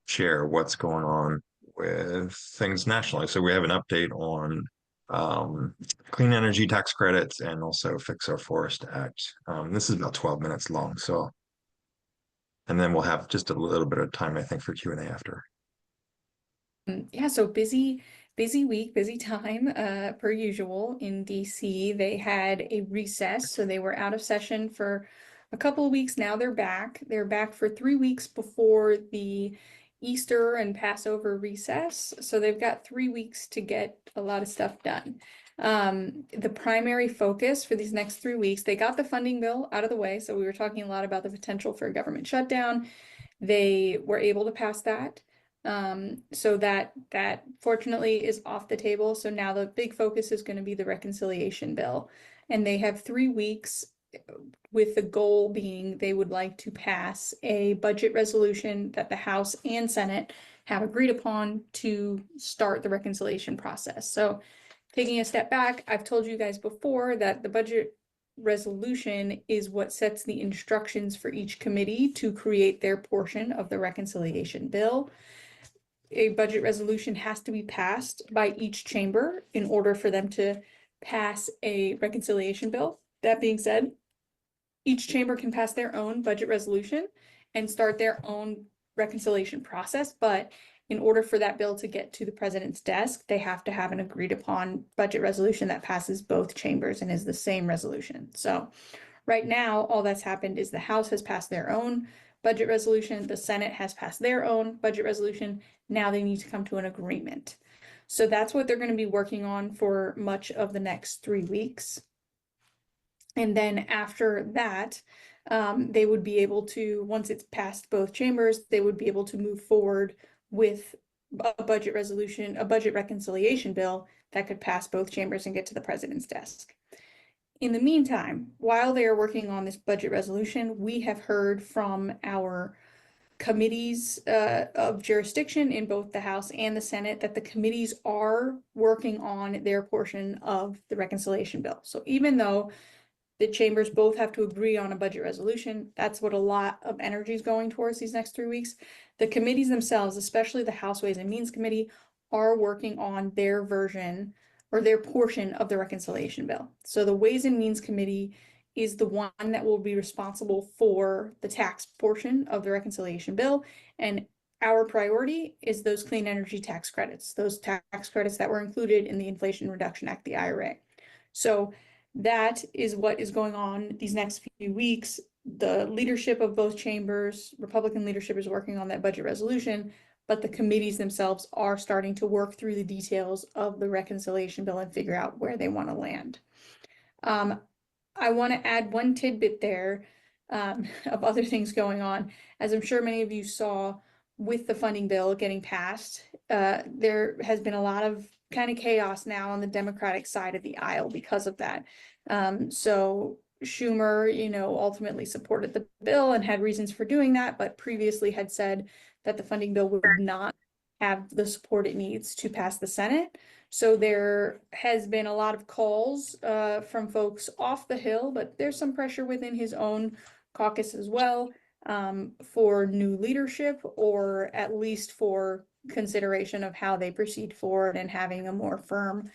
share what's going on with things nationally. So we have an update on clean energy tax credits and also Fix Our Forest Act. This is about 12 minutes long, and then we'll have just a little bit of time, I think, for Q&A after. Yeah, so busy week, busy time, per usual in DC. They had a recess, so they were out of session for a couple of weeks. Now they're back. They're back for 3 weeks before the Easter and Passover recess. So they've got 3 weeks to get a lot of stuff done. The primary focus for these next 3 weeks, they got the funding bill out of the way. So we were talking a lot about the potential for a government shutdown. They were able to pass that. So that fortunately is off the table. So now the big focus is going to be the reconciliation bill. And they have 3 weeks with the goal being they would like to pass a budget resolution that the House and Senate have agreed upon to start the reconciliation process. So taking a step back, I've told you guys before that the budget resolution is what sets the instructions for each committee to create their portion of the reconciliation bill. A budget resolution has to be passed by each chamber in order for them to pass a reconciliation bill. That being said, each chamber can pass their own budget resolution and start their own reconciliation process, but in order for that bill to get to the president's desk, they have to have an agreed upon budget resolution that passes both chambers and is the same resolution. So right now, all that's happened is the House has passed their own budget resolution, the Senate has passed their own budget resolution. Now they need to come to an agreement. So that's what they're going to be working on for much of the next 3 weeks. And then after that, they would be able to, once it's passed both chambers, they would be able to move forward with a budget resolution, a budget reconciliation bill that could pass both chambers and get to the president's desk. In the meantime, while they are working on this budget resolution, we have heard from our committees of jurisdiction in both the House and the Senate that the committees are working on their portion of the reconciliation bill. So even though the chambers both have to agree on a budget resolution, that's what a lot of energy is going towards these next 3 weeks. The committees themselves, especially the House Ways and Means Committee, are working on their version or their portion of the reconciliation bill. So the Ways and Means Committee is the one that will be responsible for the tax portion of the reconciliation bill. And our priority is those clean energy tax credits, those tax credits that were included in the Inflation Reduction Act, the IRA. So that is what is going on these next few weeks. The leadership of both chambers, Republican leadership, is working on that budget resolution, but the committees themselves are starting to work through the details of the reconciliation bill and figure out where they want to land. I want to add one tidbit there of other things going on. As I'm sure many of you saw with the funding bill getting passed, there has been a lot of kind of chaos now on the Democratic side of the aisle because of that. So Schumer, ultimately supported the bill and had reasons for doing that, but previously had said that the funding bill would not have the support it needs to pass the Senate. So there has been a lot of calls from folks off the Hill, but there's some pressure within his own caucus as well, for new leadership, or at least for consideration of how they proceed forward and having a more firm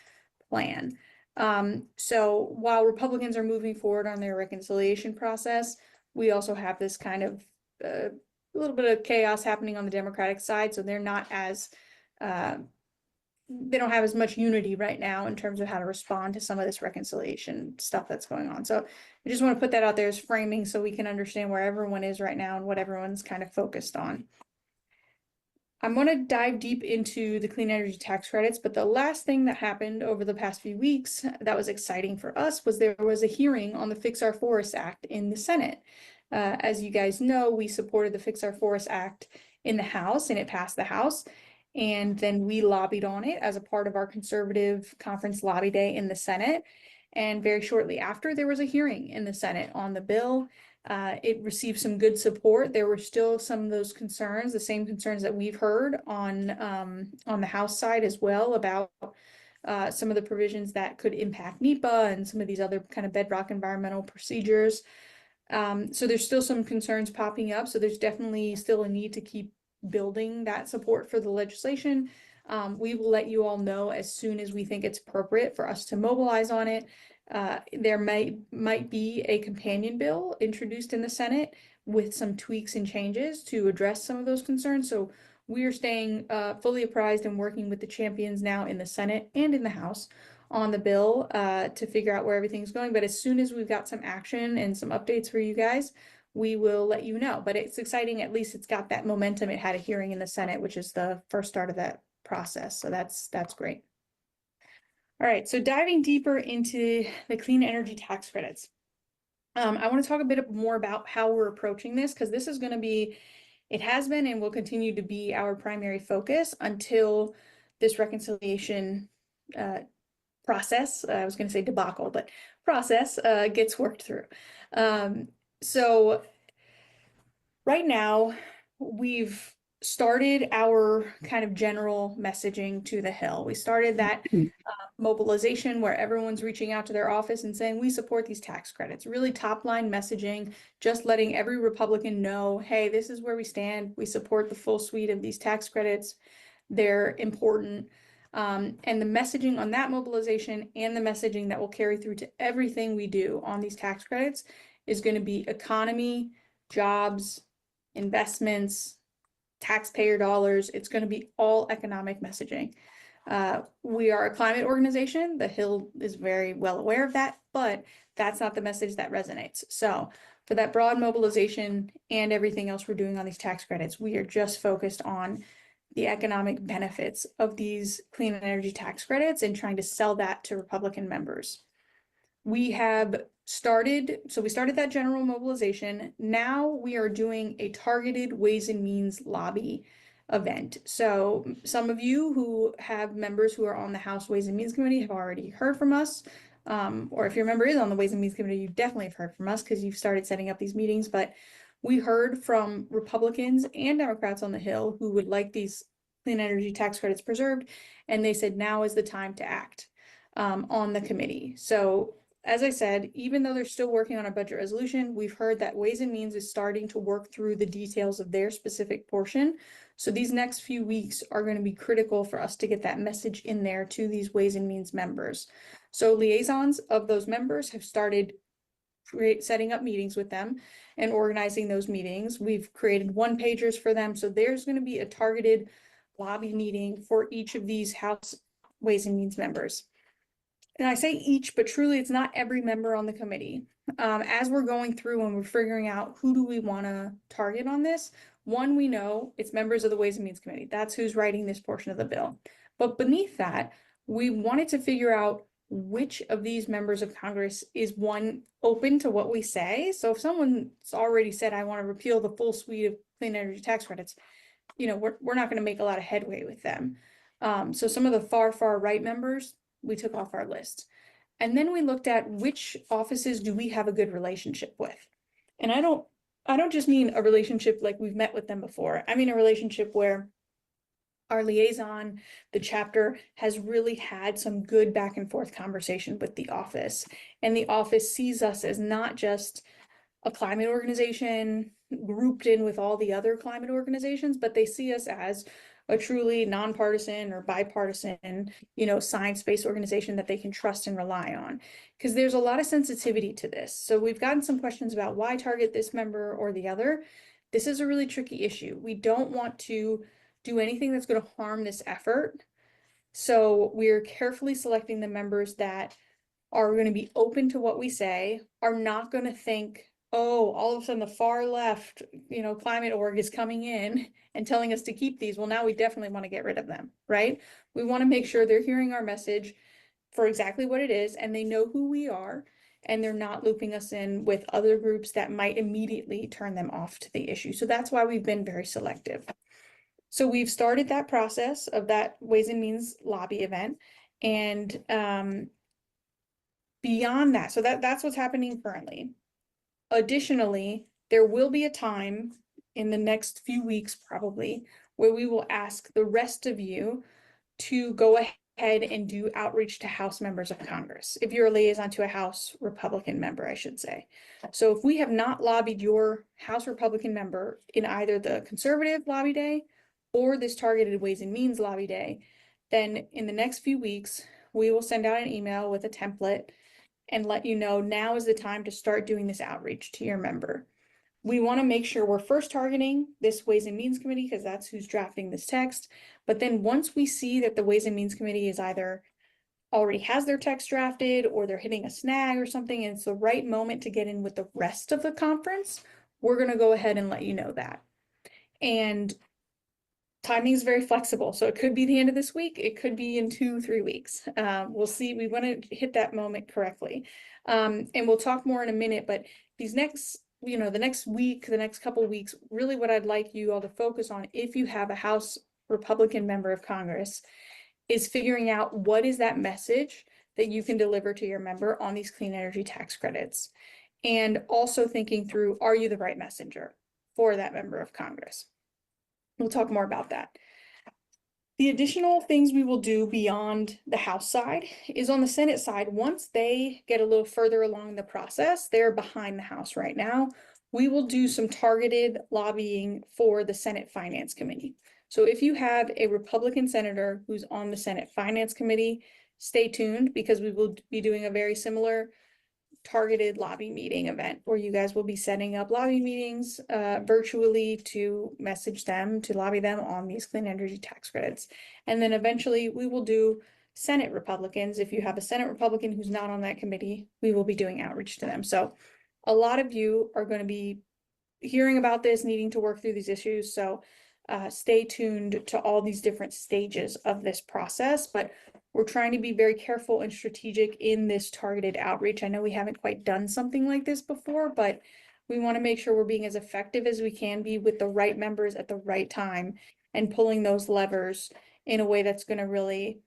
plan. So while Republicans are moving forward on their reconciliation process, we also have this kind of a little bit of chaos happening on the Democratic side. So they're not as they don't have as much unity right now in terms of how to respond to some of this reconciliation stuff that's going on. So I just want to put that out there as framing so we can understand where everyone is right now and what everyone's kind of focused on. I'm going to dive deep into the clean energy tax credits, but the last thing that happened over the past few weeks that was exciting for us was there was a hearing on the Fix Our Forests Act in the Senate. As you guys know, we supported the Fix Our Forests Act in the House, and it passed the House. And then we lobbied on it as a part of our conservative conference lobby day in the Senate. And very shortly after, there was a hearing in the Senate on the bill. It received some good support. There were still some of those concerns, the same concerns that we've heard on the House side as well, about some of the provisions that could impact NEPA and some of these other kind of bedrock environmental procedures. So there's still some concerns popping up. So there's definitely still a need to keep building that support for the legislation. We will let you all know as soon as we think it's appropriate for us to mobilize on it. There might be a companion bill introduced in the Senate with some tweaks and changes to address some of those concerns. So we are staying fully apprised and working with the champions now in the Senate and in the House on the bill to figure out where everything's going. But as soon as we've got some action and some updates for you guys, we will let you know. But it's exciting. At least it's got that momentum. It had a hearing in the Senate, which is the first start of that process. So that's great. All right, so diving deeper into the clean energy tax credits. I want to talk a bit more about how we're approaching this, because this is going to be, it has been and will continue to be our primary focus until this reconciliation process, I was going to say debacle, but process gets worked through. So right now, we've started our kind of general messaging to the Hill. We started that mobilization where everyone's reaching out to their office and saying, we support these tax credits, really top line messaging, just letting every Republican know, hey, this is where we stand. We support the full suite of these tax credits. They're important. And the messaging on that mobilization and the messaging that will carry through to everything we do on these tax credits is going to be economy, jobs, investments, taxpayer dollars. It's going to be all economic messaging. We are a climate organization. The Hill is very well aware of that, but that's not the message that resonates. So for that broad mobilization and everything else we're doing on these tax credits, we are just focused on the economic benefits of these clean energy tax credits and trying to sell that to Republican members. We have started, so we started that general mobilization. Now we are doing a targeted Ways and Means lobby event. So some of you who have members who are on the House Ways and Means Committee have already heard from us. Or if your member is on the Ways and Means Committee, you definitely have heard from us because you've started setting up these meetings. But we heard from Republicans and Democrats on the Hill who would like these clean energy tax credits preserved. And they said, now is the time to act on the committee. So as I said, even though they're still working on a budget resolution, we've heard that Ways and Means is starting to work through the details of their specific portion. So these next few weeks are going to be critical for us to get that message in there to these Ways and Means members. So liaisons of those members have started setting up meetings with them and organizing those meetings. We've created one-pagers for them. So there's going to be a targeted lobby meeting for each of these House Ways and Means members. And I say each, but truly it's not every member on the committee. As we're going through and we're figuring out who do we want to target on this, one, we know it's members of the Ways and Means Committee. That's who's writing this portion of the bill. But beneath that, we wanted to figure out which of these members of Congress is, one, open to what we say. So if someone's already said, I want to repeal the full suite of clean energy tax credits, you know, we're not going to make a lot of headway with them. So some of the far right members, we took off our list. And then we looked at which offices do we have a good relationship with. And I don't just mean a relationship like we've met with them before. I mean a relationship where our liaison, the chapter, has really had some good back and forth conversation with the office. And the office sees us as not just a climate organization grouped in with all the other climate organizations, but they see us as a truly nonpartisan or bipartisan, science-based organization that they can trust and rely on. Because there's a lot of sensitivity to this. So we've gotten some questions about why target this member or the other. This is a really tricky issue. We don't want to do anything that's going to harm this effort. So we're carefully selecting the members that are going to be open to what we say, are not going to think, oh, all of a sudden the far left, climate org is coming in and telling us to keep these. Well, now we definitely want to get rid of them, right? We want to make sure they're hearing our message for exactly what it is, and they know who we are, and they're not looping us in with other groups that might immediately turn them off to the issue. So that's why we've been very selective. So we've started that process of that Ways and Means lobby event, and beyond that, so that's what's happening currently. Additionally, there will be a time in the next few weeks probably where we will ask the rest of you to go ahead and do outreach to House members of Congress. If you're a liaison to a House Republican member, I should say. So if we have not lobbied your House Republican member in either the conservative lobby day or this targeted Ways and Means lobby day, then in the next few weeks, we will send out an email with a template and let you know now is the time to start doing this outreach to your member. We want to make sure we're first targeting this Ways and Means Committee because that's who's drafting this text. But then once we see that the Ways and Means Committee is either already has their text drafted or they're hitting a snag or something, and it's the right moment to get in with the rest of the conference, we're going to go ahead and let you know that. And timing is very flexible. So it could be the end of this week. It could be in 2-3 weeks. We'll see. We want to hit that moment correctly. And we'll talk more in a minute, but these next, the next week, the next couple of weeks, really what I'd like you all to focus on, if you have a House Republican member of Congress, is figuring out what is that message that you can deliver to your member on these clean energy tax credits. And also thinking through, are you the right messenger for that member of Congress? We'll talk more about that. The additional things we will do beyond the House side is on the Senate side. Once they get a little further along the process, they're behind the House right now. We will do some targeted lobbying for the Senate Finance Committee. So if you have a Republican senator who's on the Senate Finance Committee, stay tuned because we will be doing a very similar targeted lobby meeting event where you guys will be setting up lobby meetings virtually to message them, to lobby them on these clean energy tax credits. And then eventually we will do Senate Republicans. If you have a Senate Republican who's not on that committee, we will be doing outreach to them. So a lot of you are going to be hearing about this, needing to work through these issues. So stay tuned to all these different stages of this process, but we're trying to be very careful and strategic in this targeted outreach. I know we haven't quite done something like this before, but we want to make sure we're being as effective as we can be with the right members at the right time and pulling those levers in a way that's going to really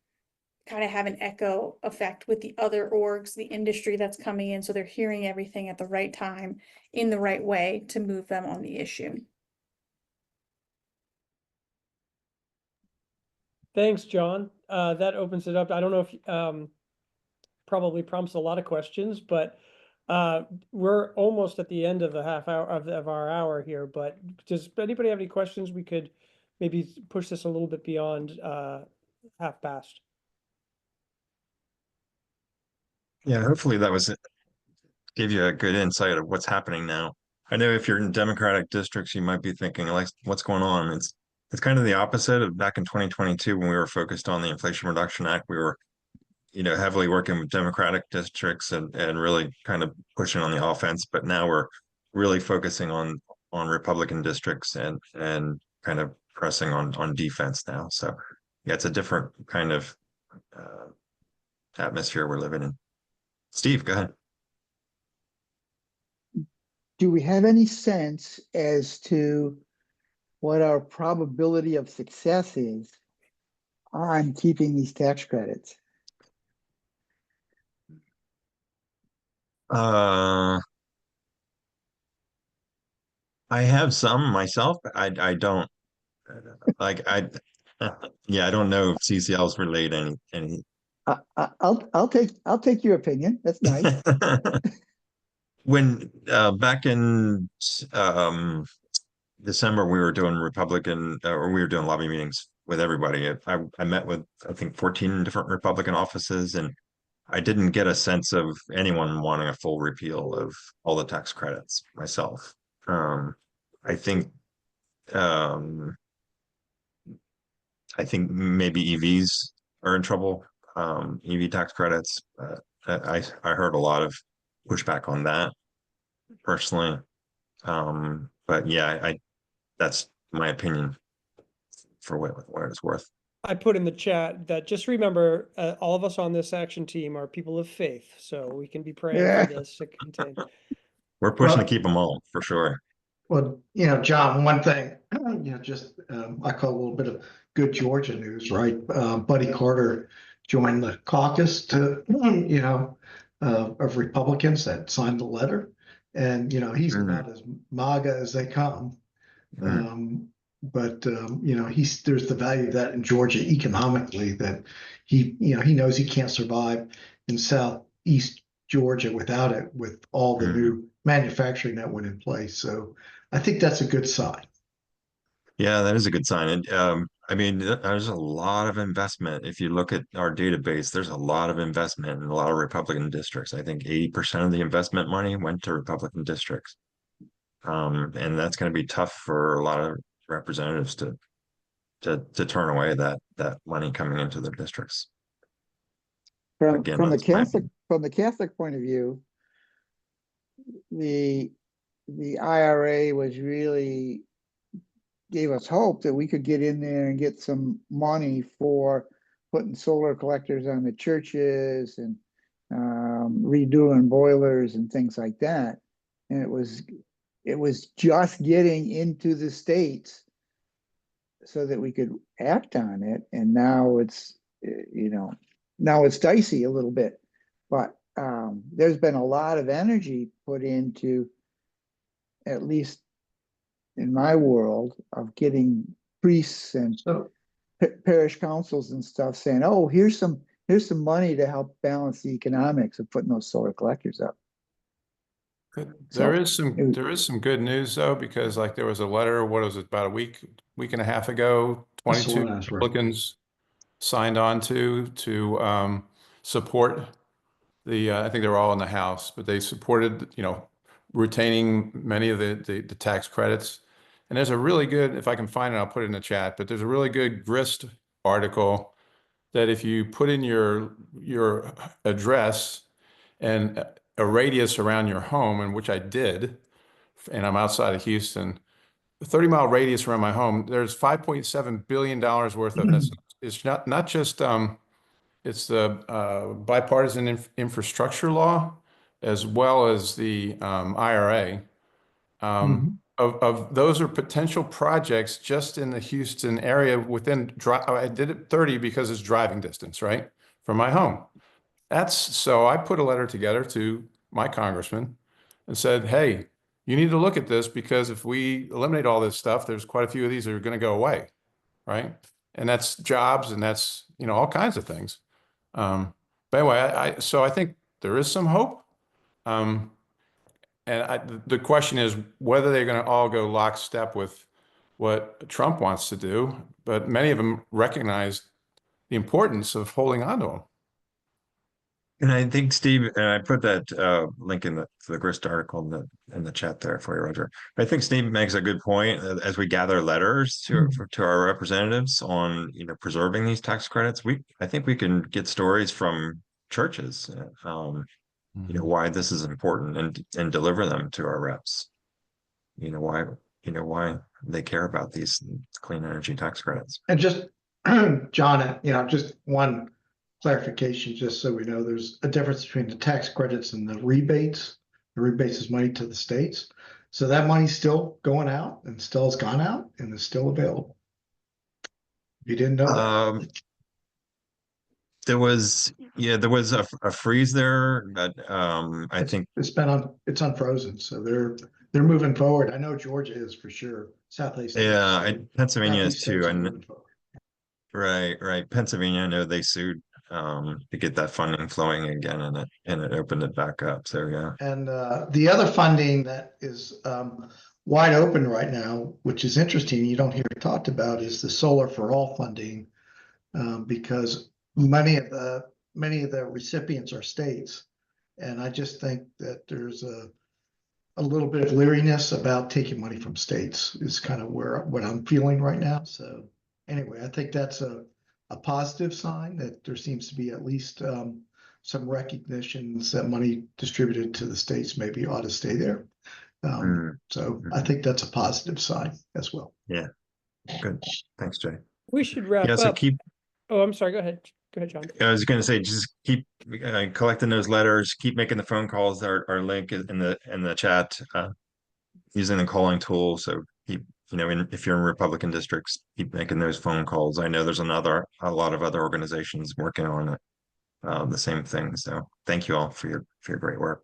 kind of have an echo effect with the other orgs, the industry that's coming in, so they're hearing everything at the right time in the right way to move them on the issue. Thanks, John. That opens it up. I don't know if probably prompts a lot of questions, but we're almost at the end of the half hour of our hour here. But does anybody have any questions? We could maybe push this a little bit beyond half past. Yeah, hopefully that was it. Gave you a good insight of what's happening now. I know if you're in Democratic districts, you might be thinking, like, what's going on? It's kind of the opposite of back in 2022 when we were focused on the Inflation Reduction Act. We were, heavily working with Democratic districts and really kind of pushing on the offense. But now we're really focusing on Republican districts and kind of pressing on defense now. So yeah, it's a different kind of atmosphere we're living in. Steve, go ahead. Do we have any sense as to what our probability of success is on keeping these tax credits? I have some myself, but I don't like Yeah, I don't know if CCLs relate any. I'll take your opinion. That's nice. When back in December, we were doing or we were doing lobby meetings with everybody. I met with, I think, 14 different Republican offices, and I didn't get a sense of anyone wanting a full repeal of all the tax credits myself. I think um, maybe EVs are in trouble, EV tax credits. I heard a lot of pushback on that personally. But yeah, that's my opinion for what it's worth. I put in the chat that just remember, all of us on this action team are people of faith, so we can be praying Yeah. for this to contain. We're pushing Well- to keep them all for sure. Well, John, one thing, just I call a little bit of good Georgia news, right? Buddy Carter joined the caucus to, of Republicans that signed the letter. And, he's about as MAGA as they come. But there's the value of that in Georgia economically, that he knows he can't survive in Southeast Georgia without it, with all the new manufacturing that went in place. So I think that's a good sign. Yeah, that is a good sign. And I mean, there's a lot of investment. If you look at our database, there's a lot of investment in a lot of Republican districts. I think 80% of the investment money went to Republican districts. And that's going to be tough for a lot of representatives to turn away that money coming into their districts. Again, From the that's my Catholic point of view, the IRA really gave us hope that we could get in there and get some money for putting solar collectors on the churches and redoing boilers and things like that. And it was just getting into the states so that we could act on it. And now it's dicey a little bit, but there's been a lot of energy put into, at least in my world, of getting priests and parish councils and stuff saying, "Oh, here's some money to help balance the economics of putting those solar collectors up." There is some good news though, because like there was a letter, what was it, about a week and a half ago, 22 Republicans signed on to support the I think they were all in the House, but they supported, retaining many of the tax credits. And there's a really good, if I can find it, I'll put it in the chat, but there's a really good Grist article that if you put in your address and a radius around your home, and which I did, and I'm outside of Houston, the 30-mile radius around my home, there's $5.7 billion worth of this. It's not just it's the bipartisan infrastructure law, as well as the IRA. Of those are potential projects just in the Houston area within I did it 30 because it's driving distance, right, from my home. So I put a letter together to my congressman and said, hey, you need to look at this, because if we eliminate all this stuff, there's quite a few of these that are going to go away, right? And that's jobs, and that's, all kinds of things. But anyway, so I think there is some hope. And the question is whether they're going to all go lockstep with what Trump wants to do, but many of them recognize the importance of holding on to them. And I think Steve, and I put that link to the Grist article in the chat there for you, Roger. I think Steve makes a good point as we gather letters to our representatives on preserving these tax credits. I think we can get stories from churches, why this is important, and deliver them to our reps. Why they care about these clean energy tax credits. And just John, just one clarification, just so we know, there's a difference between the tax credits and the rebates. The rebates is money to the states. So that money's still going out and still has gone out and is still available. If you didn't know that. There was a freeze there, but I think it's unfrozen. So they're moving forward. I know Georgia is for sure. Southeast. Yeah, Pennsylvania is too. And Right. Pennsylvania, I know they sued to get that funding flowing again, and it opened it back up. So yeah. And the other funding that is wide open right now, which is interesting, you don't hear talked about, is the Solar for All funding, because many of the recipients are states, and I just think that there's a little bit of leeriness about taking money from states is kind of what I'm feeling right now. So anyway, I think that's a positive sign that there seems to be at least some recognitions that money distributed to the states maybe ought to stay there. So I think that's a positive sign as well. Yeah. Good. Thanks, Jay. We should wrap Yeah, so up. keep, Oh, I'm sorry. Go ahead. Go ahead, John. I was going to say, just keep collecting those letters, keep making the phone calls. Our link is in the chat, using the calling tool. So keep, if you're in Republican districts, keep making those phone calls. I know there's a lot of other organizations working on it, the same thing. So thank you all for your great work.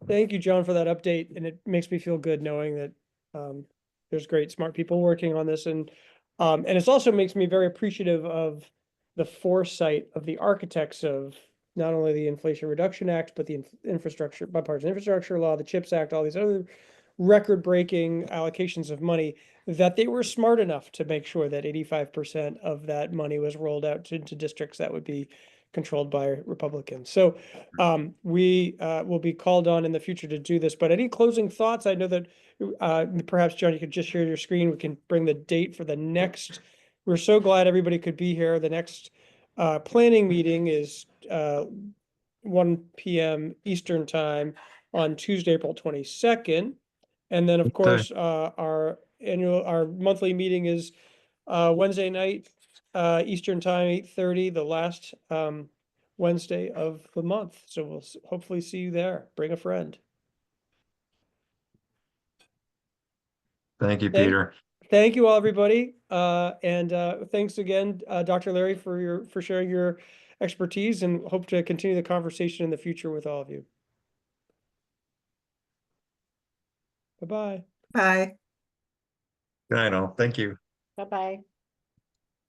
Thank you, John, for that update. And it makes me feel good knowing that there's great, smart people working on this. And it also makes me very appreciative of the foresight of the architects of not only the Inflation Reduction Act, but the bipartisan infrastructure law, the CHIPS Act, all these other record-breaking allocations of money, that they were smart enough to make sure that 85% of that money was rolled out into districts that would be controlled by Republicans. So we will be called on in the future to do this. But any closing thoughts? I know that perhaps, John, you could just share your screen. We can bring the date for the next. We're so glad everybody could be here. The next planning meeting is 1 p.m. Eastern time on Tuesday, April 22nd. And then, of course, our monthly meeting is Wednesday night, Eastern time, 8:30, the last Wednesday of the month. So we'll hopefully see you there. Bring a friend. Thank you, Peter. Thank you all, everybody. And thanks again, Dr. Larry, for sharing your expertise, and hope to continue the conversation in the future with all of you. Bye-bye. Bye. Good night, all. Thank you. Bye-bye.